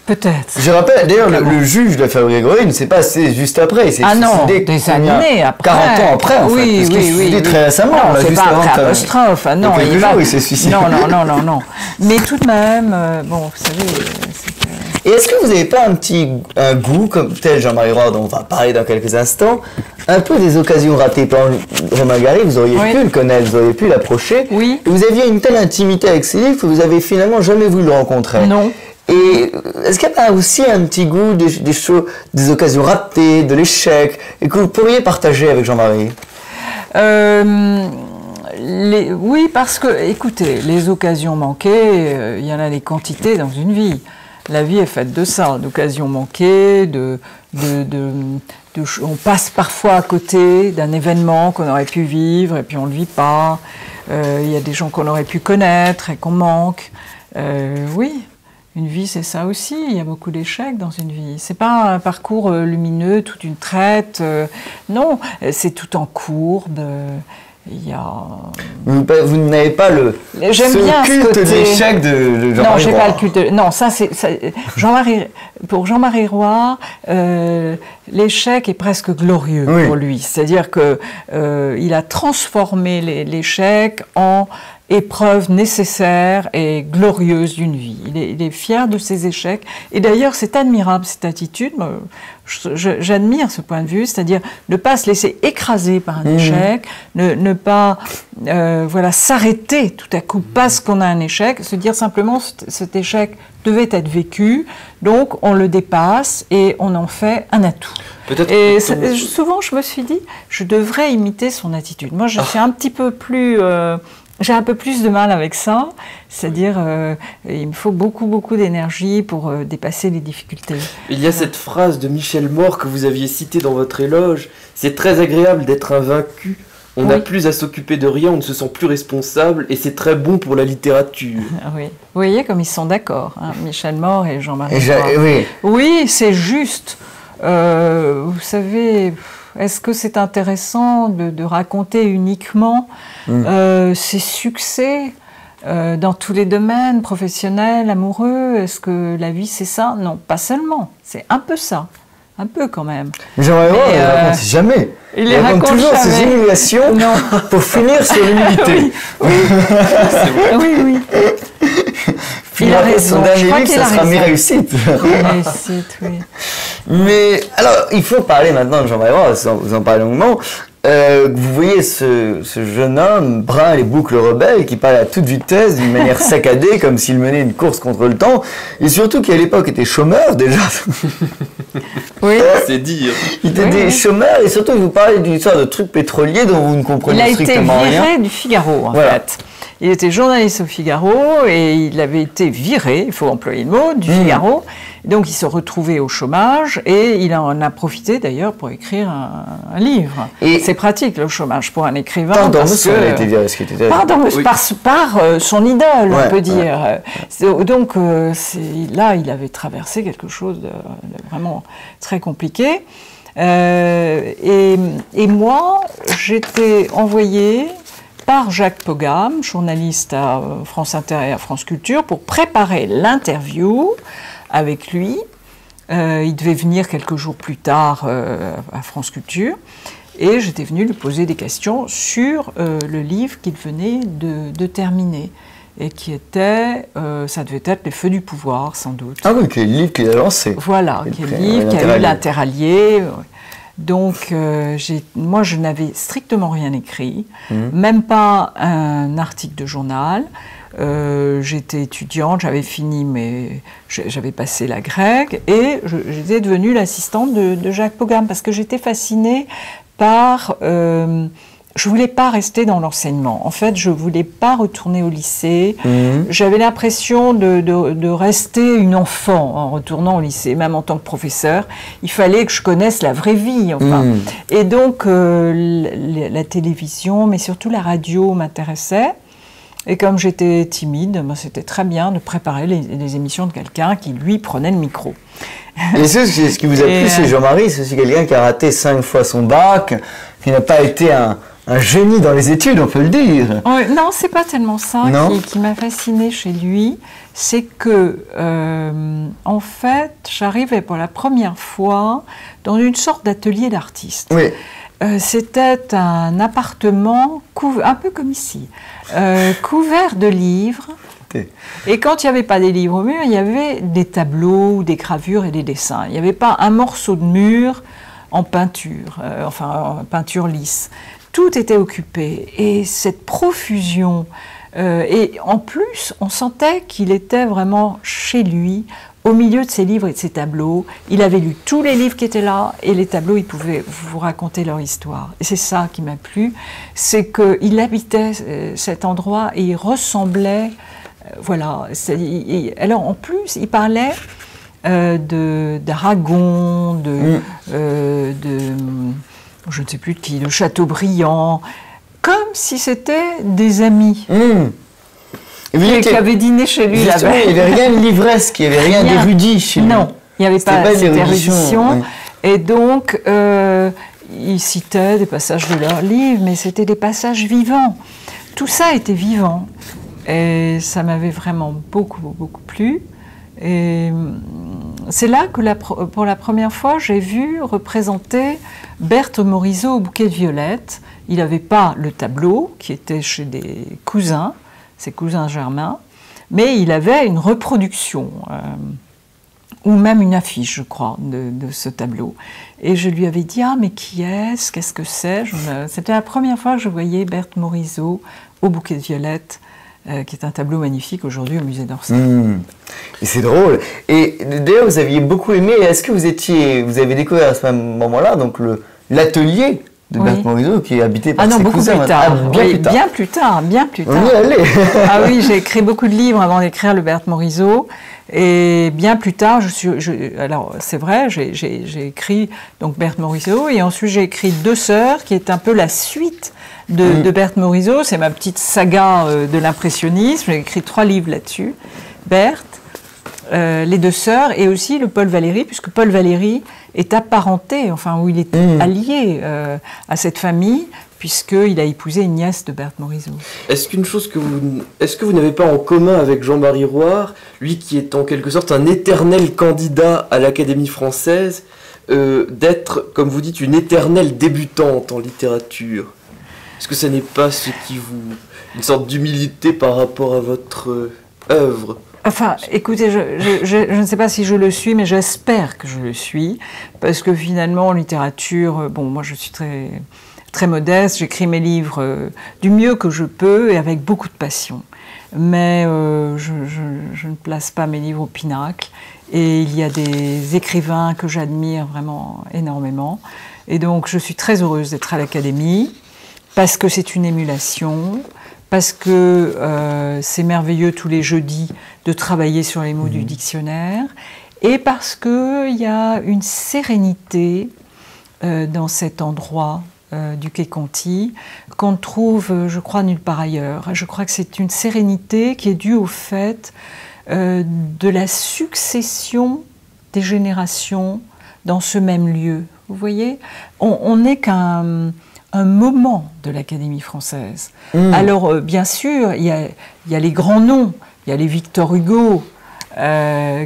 peut-être. Je rappelle, d'ailleurs, le juge de la famille Grégory ne s'est pas passé juste après. Il s'est suicidé des années après. 40 ans après, en fait. Oui, parce qu'il s'est suicidé très récemment. Non, c'est pas après apostrophe. Non, il s'est suicidé. Non. Mais tout de même, bon, vous savez... Et est-ce que vous n'avez pas un goût, comme tel Jean-Marie Roy, dont on va parler dans quelques instants, un peu des occasions ratées par Romain Gary? Vous auriez pu le connaître, vous auriez pu l'approcher. Oui. Et vous aviez une telle intimité avec ses livres que vous avez finalement jamais voulu le rencontrer. Non. Et est-ce qu'il y a aussi un petit goût des choses, des occasions ratées, de l'échec, et que vous pourriez partager avec Jean-Marie? Oui, parce que, écoutez, les occasions manquées, il y en a des quantités dans une vie. La vie est faite de ça, d'occasions manquées, on passe parfois à côté d'un événement qu'on aurait pu vivre et puis on ne le vit pas. Il y a des gens qu'on aurait pu connaître et qu'on manque. Oui, une vie c'est ça aussi, il y a beaucoup d'échecs dans une vie. C'est pas un parcours lumineux, toute une traite, non, c'est tout en courbe. Il y a... Vous n'avez pas ce culte de l'échec de Jean-Marie Roy. Non, j'ai pas le culte. Non, ça c'est pour Jean-Marie Roy, l'échec est presque glorieux pour lui. C'est-à-dire que il a transformé l'échec en épreuve nécessaire et glorieuse d'une vie. Il est fier de ses échecs. Et d'ailleurs, c'est admirable cette attitude. J'admire ce point de vue, c'est-à-dire ne pas se laisser écraser par un échec, ne pas s'arrêter tout à coup parce qu'on a un échec, se dire simplement cet échec devait être vécu, donc on le dépasse et on en fait un atout. Et souvent, je me suis dit, je devrais imiter son attitude. Moi, je suis un petit peu plus... j'ai un peu plus de mal avec ça, c'est-à-dire il me faut beaucoup d'énergie pour dépasser les difficultés. Il y a cette phrase de Michel Mort que vous aviez citée dans votre éloge, c'est très agréable d'être invaincu, on n'a plus à s'occuper de rien, on ne se sent plus responsable et c'est très bon pour la littérature. Oui, vous voyez comme ils sont d'accord, hein, Michel Mort et Jean-Marie Roy. Oui, c'est juste, vous savez... Est-ce que c'est intéressant de raconter uniquement ses succès dans tous les domaines, professionnels, amoureux? Est-ce que la vie c'est ça? Non, pas seulement. C'est un peu ça. Un peu quand même. Jean-Marie Roy, il ne raconte jamais. Il raconte toujours ses humiliations pour finir sur l'humilité. Oui. Il a raison. Son dernier livre, ça sera Mes réussites. Oui. Mais alors, il faut parler maintenant de Jean-Marie Roy, vous en parlez longuement. Vous voyez ce jeune homme, brun, les boucles rebelles, qui parle à toute vitesse, d'une manière saccadée, comme s'il menait une course contre le temps, et surtout qu'à l'époque était chômeur déjà. Oui. C'est dire. Il était chômeur, et surtout il vous parlait d'une sorte de truc pétrolier dont vous ne comprenez strictement rien. Il a été viré du Figaro, en fait. Il était journaliste au Figaro et il avait été viré, il faut employer le mot, du Figaro. Donc il se retrouvait au chômage et il en a profité d'ailleurs pour écrire un livre. Et c'est pratique le chômage pour un écrivain. Pardon, monsieur, il a été viré, ce qui était... Pardon, par son idole, on peut dire. Donc là, il avait traversé quelque chose de vraiment très compliqué. Et moi, j'étais envoyée par Jacques Pogam, journaliste à France Inter et à France Culture, pour préparer l'interview avec lui. Il devait venir quelques jours plus tard à France Culture. Et j'étais venue lui poser des questions sur le livre qu'il venait de terminer. Et qui était, ça devait être Les Feux du pouvoir, sans doute. Ah oui, qui est le livre qu'il a lancé. Voilà, qui est le livre qui a eu l'Interallié. Donc, moi, je n'avais strictement rien écrit, même pas un article de journal. J'étais étudiante, j'avais j'avais passé la grecque et j'étais devenue l'assistante de Jacques Pogam parce que j'étais fascinée par... je voulais pas rester dans l'enseignement. En fait, je voulais pas retourner au lycée. J'avais l'impression de rester une enfant en retournant au lycée, même en tant que professeur. Il fallait que je connaisse la vraie vie, enfin. Et donc, la télévision, mais surtout la radio m'intéressait. Et comme j'étais timide, c'était très bien de préparer les émissions de quelqu'un qui, lui, prenait le micro. Et ce qui vous a plu, c'est Jean-Marie, c'est quelqu'un qui a raté 5 fois son bac, qui n'a pas été un un génie dans les études, on peut le dire. Non, c'est pas tellement ça qui m'a fascinée chez lui. C'est que, en fait, j'arrivais pour la première fois dans une sorte d'atelier d'artiste. Oui. C'était un appartement, un peu comme ici, couvert de livres. Et quand il n'y avait pas des livres au mur, il y avait des tableaux, des gravures et des dessins. Il n'y avait pas un morceau de mur en peinture, en peinture lisse. Tout était occupé. Et cette profusion, et en plus, on sentait qu'il était vraiment chez lui, au milieu de ses livres et de ses tableaux. Il avait lu tous les livres qui étaient là, et les tableaux, il pouvait vous raconter leur histoire. Et c'est ça qui m'a plu, c'est qu'il habitait cet endroit et il ressemblait, voilà. Alors en plus, il parlait d'Aragon, je ne sais plus de qui, de Chateaubriand, comme si c'était des amis. Qui avaient dîné chez lui la veille. Il n'y avait rien de livresque, il n'y avait rien d'érudit chez lui. Non, il n'y avait pas cette érudition. Oui. Et donc, il citait des passages de leurs livres, mais c'était des passages vivants. Tout ça était vivant. Et ça m'avait vraiment beaucoup, beaucoup plu. Et c'est là que pour la première fois, j'ai vu représenter Berthe Morisot au bouquet de violettes. Il n'avait pas le tableau, qui était chez des cousins, ses cousins germains, mais il avait une reproduction, ou même une affiche, je crois, de ce tableau. Et je lui avais dit « Ah, mais qui est-ce? Qu'est-ce que c'est ?» C'était la première fois que je voyais Berthe Morisot au bouquet de violettes, qui est un tableau magnifique aujourd'hui au musée d'Orsay. Et c'est drôle. Et d'ailleurs, vous aviez beaucoup aimé. Est-ce que vous avez découvert à ce moment-là donc l'atelier de Berthe Morisot qui est habité par ses cousins? Plus tard. Bien plus tard. On y allait. Ah oui, j'ai écrit beaucoup de livres avant d'écrire le Berthe Morisot. Et bien plus tard, alors c'est vrai, j'ai écrit donc Berthe Morisot, et ensuite j'ai écrit Deux sœurs, qui est un peu la suite de Berthe Morisot. C'est ma petite saga de l'impressionnisme. J'ai écrit 3 livres là-dessus. Berthe, les Deux sœurs, et aussi le Paul Valéry, puisque Paul Valéry est apparenté, enfin, où il est allié à cette famille, puisqu'il a épousé une nièce de Berthe Morisot. Est-ce que vous n'avez pas en commun avec Jean-Marie Roire, lui qui est en quelque sorte un éternel candidat à l'Académie française, d'être, comme vous dites, une éternelle débutante en littérature? Est-ce que ça n'est pas une sorte d'humilité par rapport à votre œuvre? Enfin, écoutez, je ne sais pas si je le suis, mais j'espère que je le suis, parce que finalement, en littérature, bon, moi je suis très, très modeste, j'écris mes livres du mieux que je peux et avec beaucoup de passion. Mais je ne place pas mes livres au pinacle, et il y a des écrivains que j'admire vraiment énormément. Et donc, je suis très heureuse d'être à l'Académie, parce que c'est une émulation, parce que c'est merveilleux tous les jeudis de travailler sur les mots du dictionnaire, et parce qu'il y a une sérénité dans cet endroit du Quai Conti qu'on ne trouve, je crois, nulle part ailleurs. Je crois que c'est une sérénité qui est due au fait de la succession des générations dans ce même lieu. Vous voyez, on n'est qu'un moment de l'Académie française. Alors, bien sûr, il y a les grands noms, il y a les Victor Hugo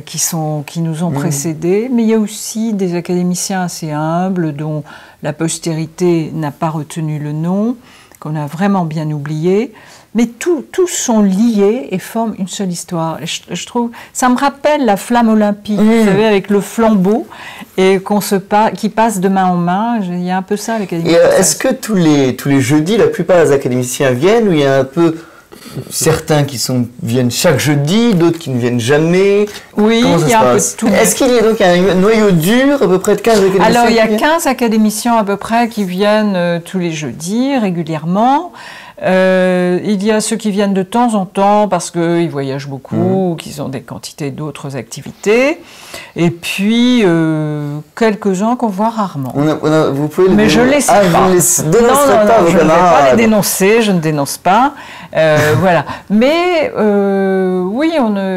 qui nous ont précédés, mais il y a aussi des académiciens assez humbles dont la postérité n'a pas retenu le nom, qu'on a vraiment bien oublié. Mais tous sont liés et forment une seule histoire. Et je trouve, ça me rappelle la flamme olympique, vous savez, avec le flambeau, et qui passe de main en main. Il y a un peu ça à l'Académie. Est-ce que tous les jeudis, la plupart des académiciens viennent, ou il y a un peu certains qui viennent chaque jeudi, d'autres qui ne viennent jamais? Oui, il y a un peu de tout. Est-ce qu'il y a donc un noyau dur, à peu près de 15 académiciens? Alors, il y a 15 académiciens à peu près qui viennent tous les jeudis, régulièrement. Il y a ceux qui viennent de temps en temps parce qu'ils voyagent beaucoup, ou qu'ils ont des quantités d'autres activités. Et puis, quelques-uns qu'on voit rarement. Vous pouvez mais je ne les sais pas. Vous ne les dénoncerez pas, vos je ne vais camarades. pas les dénoncer, je ne dénonce pas. Voilà. Mais oui,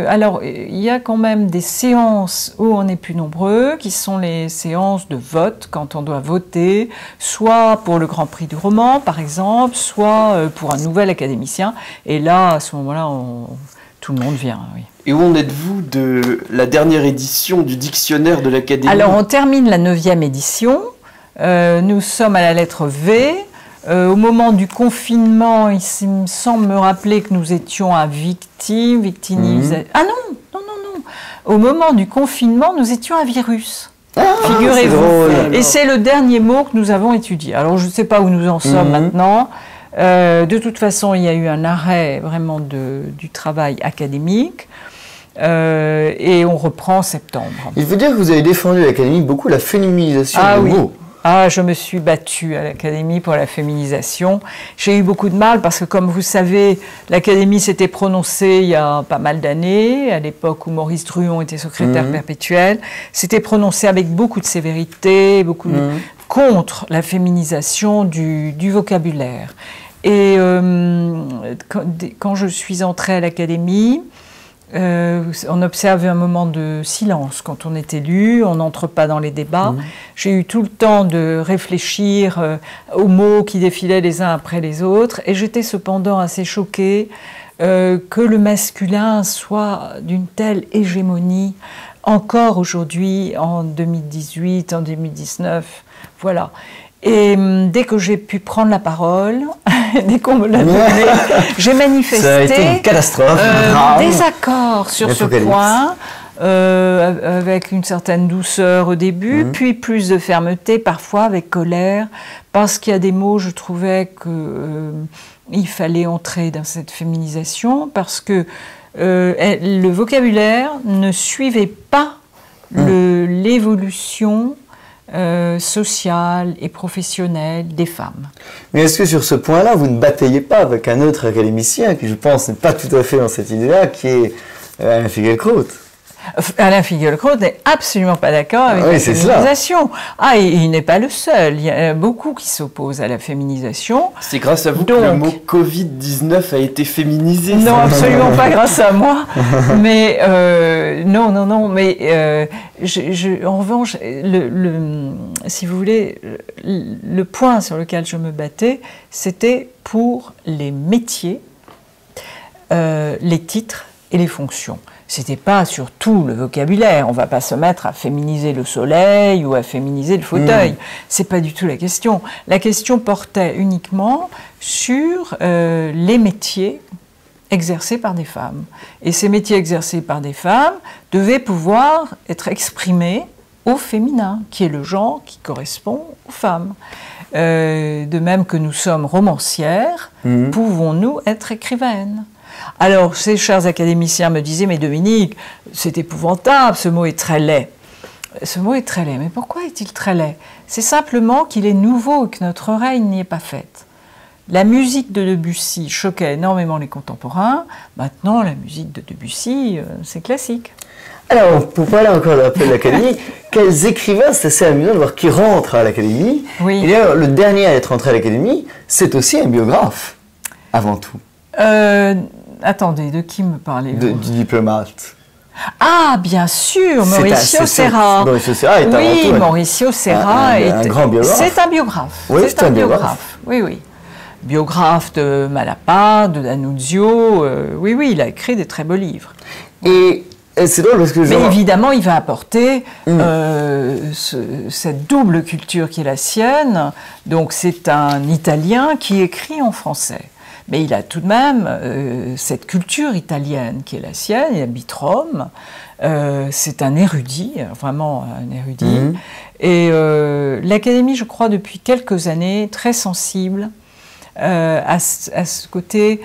alors il y a quand même des séances où on est plus nombreux, qui sont les séances de vote, quand on doit voter, soit pour le Grand Prix du roman, par exemple, soit pour un nouvel académicien. Et là, à ce moment-là, tout le monde vient, oui. Et où en êtes-vous de la dernière édition du dictionnaire de l'Académie? Alors, on termine la 9e édition. Nous sommes à la lettre V. Au moment du confinement, il me semble me rappeler que nous étions à victimisation. Ah non, non, non, non. Au moment du confinement, nous étions à virus. Figurez-vous. Et c'est le dernier mot que nous avons étudié. Alors, je ne sais pas où nous en sommes maintenant. De toute façon, il y a eu un arrêt vraiment du travail académique. Et on reprend en septembre. Il veut dire que vous avez défendu à l'Académie beaucoup la féminisation des mots. Ah, je me suis battue à l'Académie pour la féminisation. J'ai eu beaucoup de mal parce que, comme vous savez, l'Académie s'était prononcée il y a pas mal d'années, à l'époque où Maurice Druon était secrétaire perpétuel, s'était prononcée avec beaucoup de sévérité, contre la féminisation du vocabulaire. Et quand je suis entrée à l'Académie, on observait un moment de silence quand on est élu, on n'entre pas dans les débats. J'ai eu tout le temps de réfléchir aux mots qui défilaient les uns après les autres, et j'étais cependant assez choquée que le masculin soit d'une telle hégémonie encore aujourd'hui, en 2018, en 2019, voilà. Et dès que j'ai pu prendre la parole, dès qu'on me l'a donné, j'ai manifesté ça a été une catastrophe, désaccord sur ce point, avec une certaine douceur au début, puis plus de fermeté, parfois avec colère, parce qu'il y a des mots, je trouvais qu'il fallait entrer dans cette féminisation, parce que le vocabulaire ne suivait pas l'évolution sociale et professionnelle des femmes. Mais est-ce que sur ce point-là, vous ne bataillez pas avec un autre académicien qui, je pense, n'est pas tout à fait dans cette idée-là, qui est Alain Finkielkraut? Alain Finkielkraut n'est absolument pas d'accord avec la féminisation. Ah, et il n'est pas le seul. Il y a beaucoup qui s'opposent à la féminisation. C'est grâce à vous que le mot Covid-19 a été féminisé. Non, absolument pas grâce à moi. Mais non, non, non. Mais en revanche, si vous voulez, le point sur lequel je me battais, c'était pour les métiers, les titres et les fonctions. C'était pas sur tout le vocabulaire. On va pas se mettre à féminiser le soleil ou à féminiser le fauteuil. C'est pas du tout la question. La question portait uniquement sur les métiers exercés par des femmes. Et ces métiers exercés par des femmes devaient pouvoir être exprimés au féminin, qui est le genre qui correspond aux femmes. De même que nous sommes romancières, pouvons-nous être écrivaines? Alors, ces chers académiciens me disaient « Mais Dominique, c'est épouvantable, ce mot est très laid. » Ce mot est très laid. Mais pourquoi est-il très laid? C'est simplement qu'il est nouveau et que notre oreille n'y est pas faite. La musique de Debussy choquait énormément les contemporains. Maintenant, la musique de Debussy, c'est classique. Alors, pour parler encore d'un peu de l'Académie, quels écrivains, c'est assez amusant de voir qui rentrent à l'Académie. Oui. Et d'ailleurs, le dernier à être entré à l'Académie, c'est aussi un biographe, avant tout. Attendez, de qui me parlez-vous? Du diplomate. Ah, bien sûr, Mauricio Serra. Mauricio Serra est oui, Mauricio Serra est un grand biographe. C'est un biographe. Oui, c'est un biographe. Oui, oui. Biographe de Malaparte, de D'Annunzio. Oui, oui, il a écrit des très beaux livres. Et c'est drôle parce que mais évidemment, il va apporter cette double culture qui est la sienne. Donc, c'est un Italien qui écrit en français. Mais il a tout de même cette culture italienne qui est la sienne, il habite Rome, c'est un érudit, vraiment un érudit. Et l'Académie, je crois, depuis quelques années, très sensible à ce côté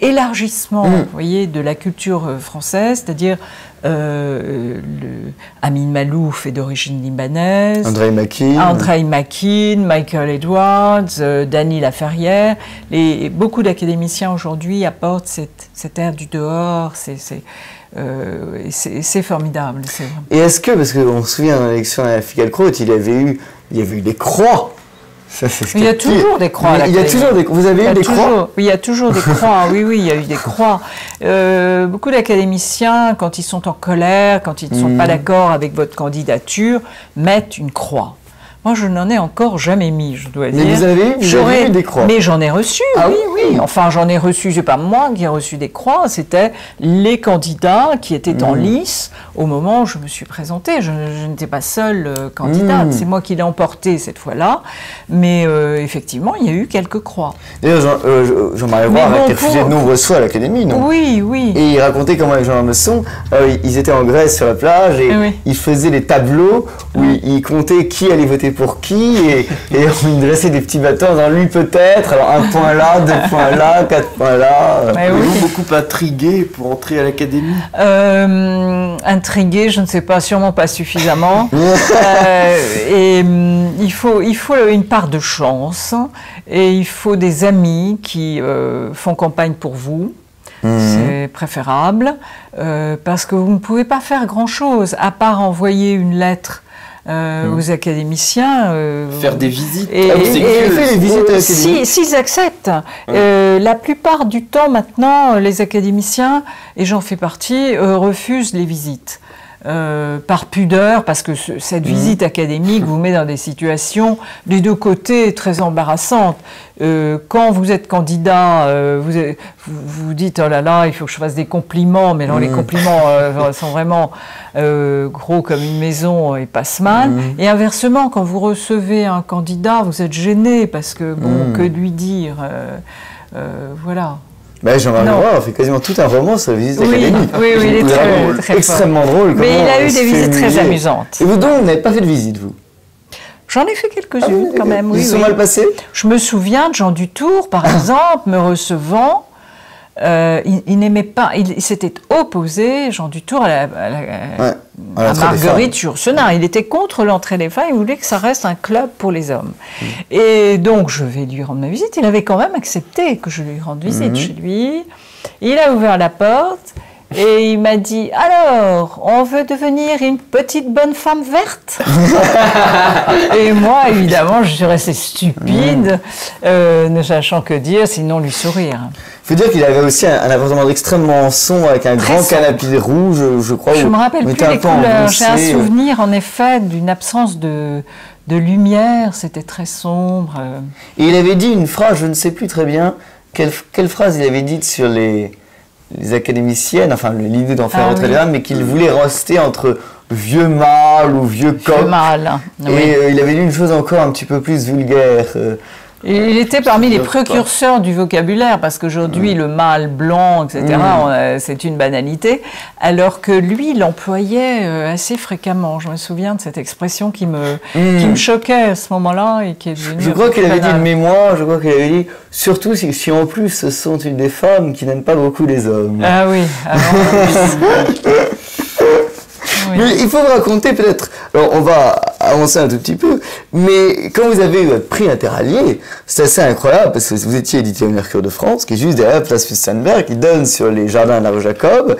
élargissement, vous voyez, de la culture française, c'est-à-dire Amin Malouf est d'origine libanaise, Andrei Makin, Michael Edwards, Dany Laferrière. Beaucoup d'académiciens aujourd'hui apportent cette ère du dehors, c'est formidable. Et est-ce que, parce qu'on se souvient dans l'élection à Finkielkraut, il y avait eu des croix Il y a toujours des croix à l'Académie. Vous avez eu des croix? Oui, il y a toujours des croix. Oui, il y a eu des croix. Beaucoup d'académiciens, quand ils sont en colère, quand ils ne sont pas d'accord avec votre candidature, mettent une croix. Moi, je n'en ai encore jamais mis, je dois dire. Mais vous avez eu des croix? Mais j'en ai reçu, oui. Enfin, j'en ai reçu, c'est pas moi qui ai reçu des croix, c'était les candidats qui étaient en lice au moment où je me suis présentée. Je n'étais pas seule candidate, c'est moi qui l'ai emportée cette fois-là. Mais effectivement, il y a eu quelques croix. D'ailleurs, Jean-Marie Roy a été refusé de nombreuses fois à l'Académie, non? Oui, oui. Et il racontait comment avec Jean Messon, ils étaient en Grèce sur la plage et ils faisaient des tableaux où ils comptaient qui allait voter pour qui et on dressait des petits bâtons dans lui peut-être, alors 1 point là, 2 points là, 4 points là. Avez-vous beaucoup intrigué pour entrer à l'Académie? Intrigué, je ne sais pas, sûrement pas suffisamment. Il faut une part de chance et il faut des amis qui font campagne pour vous. C'est préférable parce que vous ne pouvez pas faire grand-chose à part envoyer une lettre aux académiciens. Faire des visites. S'ils acceptent. La plupart du temps maintenant, les académiciens, et j'en fais partie, refusent les visites. Par pudeur, parce que cette visite académique vous met dans des situations des deux côtés très embarrassantes. Quand vous êtes candidat, vous dites « Oh là là, il faut que je fasse des compliments », mais alors les compliments sont vraiment gros comme une maison et passent mal. Et inversement, quand vous recevez un candidat, vous êtes gêné parce que, bon, que lui dire voilà. Ben, Jean-Marie Roy a fait quasiment tout un roman sur la visite académique. Oui, il est très extrêmement drôle. Mais il a eu des visites très amusantes. Et vous donc, vous n'avez pas fait de visite, vous? J'en ai fait quelques-unes quand même, oui. Ils sont mal passés? Je me souviens de Jean Dutour, par exemple, me recevant. Il n'aimait pas, il s'était opposé, Jean Dutour, à Marguerite Yourcenar. Il était contre l'entrée des femmes, il voulait que ça reste un club pour les hommes. Et donc, je vais lui rendre ma visite. Il avait quand même accepté que je lui rende visite chez lui. Il a ouvert la porte et il m'a dit « Alors, on veut devenir une petite bonne femme verte ?» Et moi, évidemment, je suis restée stupide, ne sachant que dire, sinon lui sourire. Il faut dire qu'il avait aussi un appartement extrêmement sombre avec un grand canapé rouge, je crois. Je ne me rappelle plus les couleurs. J'ai un souvenir, en effet, d'une absence de lumière. C'était très sombre. Et il avait dit une phrase, je ne sais plus très bien, quelle phrase il avait dite sur les académiciennes, enfin l'idée d'en faire rentrer les femmes, mais qu'il voulait rester entre vieux mâle ou vieux coq. Vieux mâle. Et il avait dit une chose encore un petit peu plus vulgaire. Il était parmi les précurseurs du vocabulaire, parce qu'aujourd'hui, le mâle blanc, etc., c'est une banalité, alors que lui, il l'employait assez fréquemment. Je me souviens de cette expression qui me choquait à ce moment-là et qui est devenue... Je crois qu'il avait dit une mémoire, je crois qu'il avait dit, surtout si en plus ce sont des femmes qui n'aiment pas beaucoup les hommes. Ah oui, Mais il faut vous raconter peut-être, alors on va avancer un tout petit peu, mais quand vous avez eu votre prix interallié, c'est assez incroyable parce que vous étiez édité au Mercure de France, qui est juste derrière Place Fürstenberg, qui donne sur les jardins de la rue Jacob,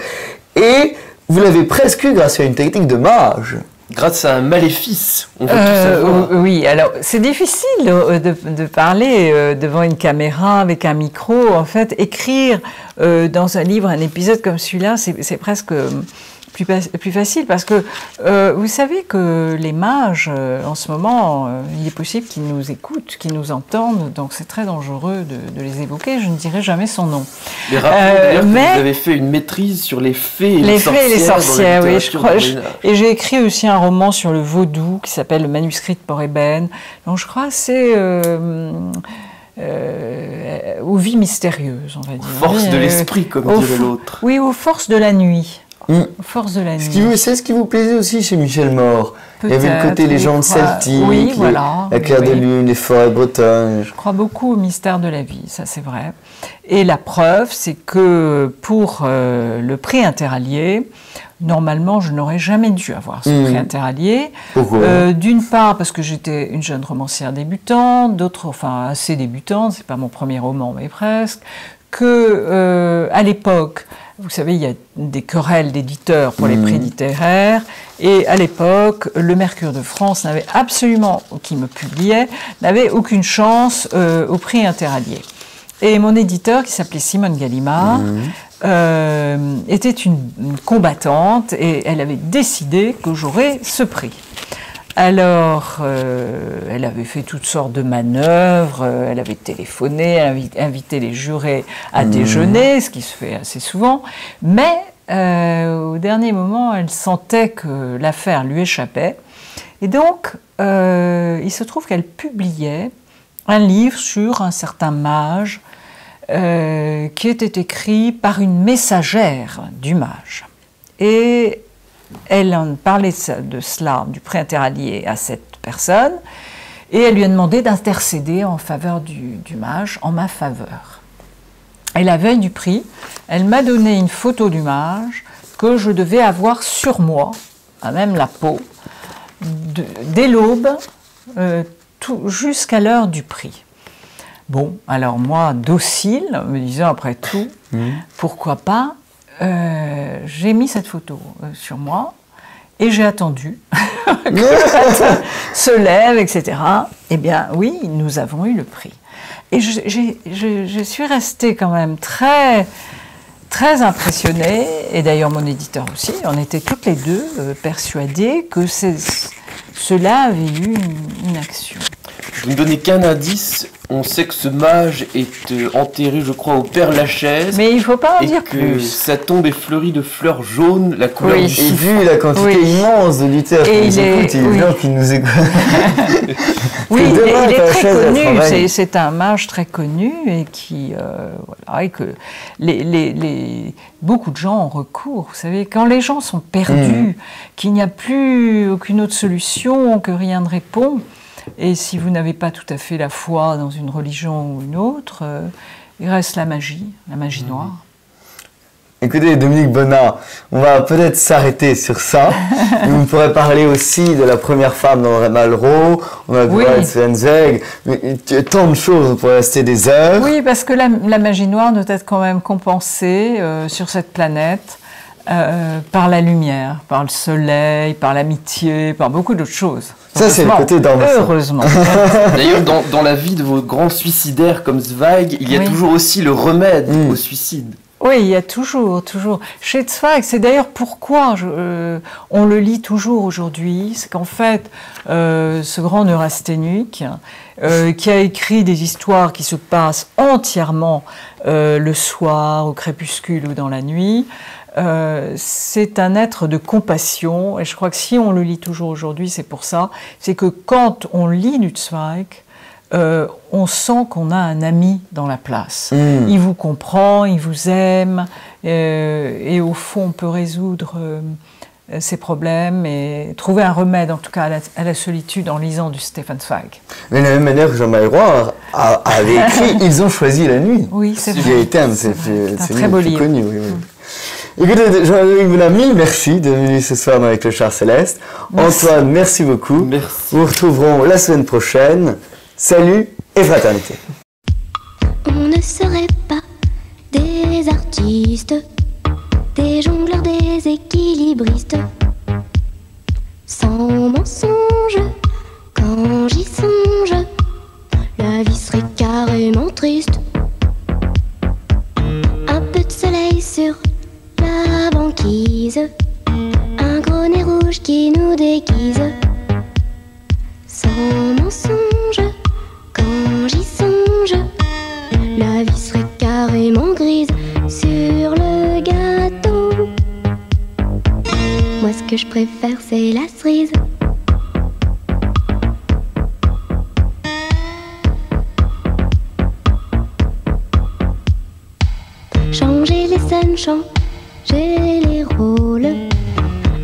et vous l'avez presque eu grâce à une technique de mage. Grâce à un maléfice, on peut tout savoir. Oui, alors c'est difficile de parler devant une caméra avec un micro. En fait, écrire dans un livre un épisode comme celui-là, c'est presque plus facile parce que vous savez que les mages, en ce moment, il est possible qu'ils nous écoutent, qu'ils nous entendent, donc c'est très dangereux de les évoquer. Je ne dirai jamais son nom. Mais rappelez que vous avez fait une maîtrise sur les fées et les sorcières. Oui, je crois. Et j'ai écrit aussi un roman sur le vaudou qui s'appelle Le manuscrit de Port-Ébène. Donc je crois que c'est aux vies mystérieuses, on va dire. Force de l'esprit, comme dirait l'autre. Oui, aux forces de la nuit. Force de la nuit. C'est ce qui vous plaisait aussi chez Michel Maure. Il y avait le côté légende celtique, la claire de lune, les forêts bretonnes. Je crois beaucoup au mystère de la vie, ça c'est vrai. Et la preuve, c'est que pour le prix interallié, normalement, je n'aurais jamais dû avoir ce prix interallié. Pourquoi ? D'une part, parce que j'étais une jeune romancière débutante, d'autre, enfin assez débutante, c'est pas mon premier roman, mais presque, que à l'époque, vous savez, il y a des querelles d'éditeurs pour les prix littéraires, et à l'époque, le Mercure de France n'avait absolument, qui me publiait, n'avait aucune chance au prix Interallié. Et mon éditeur, qui s'appelait Simone Gallimard, était une combattante, et elle avait décidé que j'aurais ce prix. Alors, elle avait fait toutes sortes de manœuvres, elle avait téléphoné, elle avait invité les jurés à déjeuner, ce qui se fait assez souvent, mais au dernier moment, elle sentait que l'affaire lui échappait, et donc il se trouve qu'elle publiait un livre sur un certain mage qui était écrit par une messagère du mage. Et elle en parlait de cela, du prix Interallié, à cette personne, et elle lui a demandé d'intercéder en faveur du mage, en ma faveur. Et la veille du prix, elle m'a donné une photo du mage que je devais avoir sur moi, à même la peau, dès l'aube, jusqu'à l'heure du prix. Bon, alors moi, docile, me disant après tout, pourquoi pas, j'ai mis cette photo sur moi et j'ai attendu que le matin se lève, etc. Eh bien, oui, nous avons eu le prix. Et je suis restée quand même très, très impressionnée, et d'ailleurs mon éditeur aussi, on était toutes les deux persuadés que cela avait eu une action. Vous ne donnez qu'un indice, on sait que ce mage est enterré, je crois, au Père-Lachaise. Mais il ne faut pas en dire que plus. sa tombe est fleurie de fleurs jaunes, la couleur du Et souffle. vu la quantité immense d'auditeurs qui nous écoutent, il y a des gens qui nous écoutent. Oui, il est très connu, travaille. c'est un mage très connu et qui, voilà, et que beaucoup de gens ont recours. Vous savez, quand les gens sont perdus, qu'il n'y a plus aucune autre solution, que rien ne répond, et si vous n'avez pas tout à fait la foi dans une religion ou une autre, il reste la magie noire. Écoutez, Dominique Bonnat, on va peut-être s'arrêter sur ça. On pourrait parler aussi de la première femme dans Malraux, on a vu Sven Zweig, mais tant de choses, on pourrait rester des heures. Oui, parce que la magie noire doit être quand même compensée sur cette planète par la lumière, par le soleil, par l'amitié, par beaucoup d'autres choses. Ça, c'est le côté dormant. Heureusement. D'ailleurs, dans la vie de vos grands suicidaires comme Zweig, il y a toujours aussi le remède au suicide. Oui, il y a toujours. Chez Zweig, c'est d'ailleurs pourquoi on le lit toujours aujourd'hui, c'est qu'en fait, ce grand neurasthénique, qui a écrit des histoires qui se passent entièrement le soir, au crépuscule ou dans la nuit, c'est un être de compassion, et je crois que si on le lit toujours aujourd'hui, c'est pour ça, c'est que quand on lit du Zweig, on sent qu'on a un ami dans la place. Il vous comprend, il vous aime, et au fond, on peut résoudre ses problèmes et trouver un remède, en tout cas, à la solitude en lisant du Stefan Zweig. Mais de la même manière que Jean Malraux avait écrit « Ils ont choisi la nuit ». Oui, c'est vrai. Qui a été un de ses très beau livre. connus. Oui. Écoutez, Jean-Louis Bonnat, mille merci de venir ce soir avec le Char Céleste. Merci. Antoine, merci beaucoup. Merci. Nous retrouverons la semaine prochaine. Salut et fraternité. On ne serait pas des artistes, des jongleurs, des équilibristes, sans mensonge. Quand j'y songe, la vie serait carrément triste. Un peu de soleil sur la banquise, un gros nez rouge qui nous déguise. Sans mensonge, quand j'y songe, la vie serait carrément grise sur le gâteau. Moi ce que je préfère c'est la cerise. Changer les scènes, changer les rôles,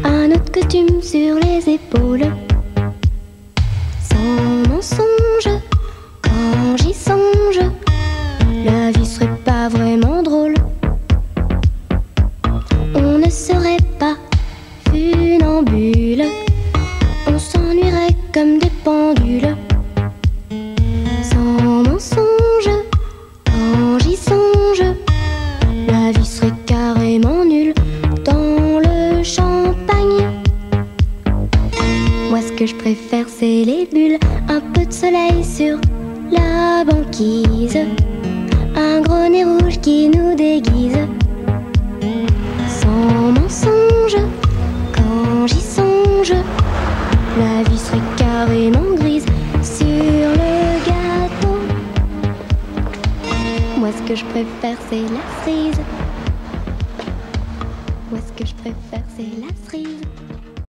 un autre costume sur les épaules. Sans mensonge, quand j'y songe, la vie serait pas vraiment drôle. On ne serait pas funambule, on s'ennuierait comme des pendules. Sans mensonge, quand j'y songe, que je préfère, c'est les bulles. Un peu de soleil sur la banquise, un gros nez rouge qui nous déguise. Sans mensonge, quand j'y songe, la vie serait carrément grise sur le gâteau. Moi ce que je préfère c'est la cerise. Moi ce que je préfère c'est la cerise.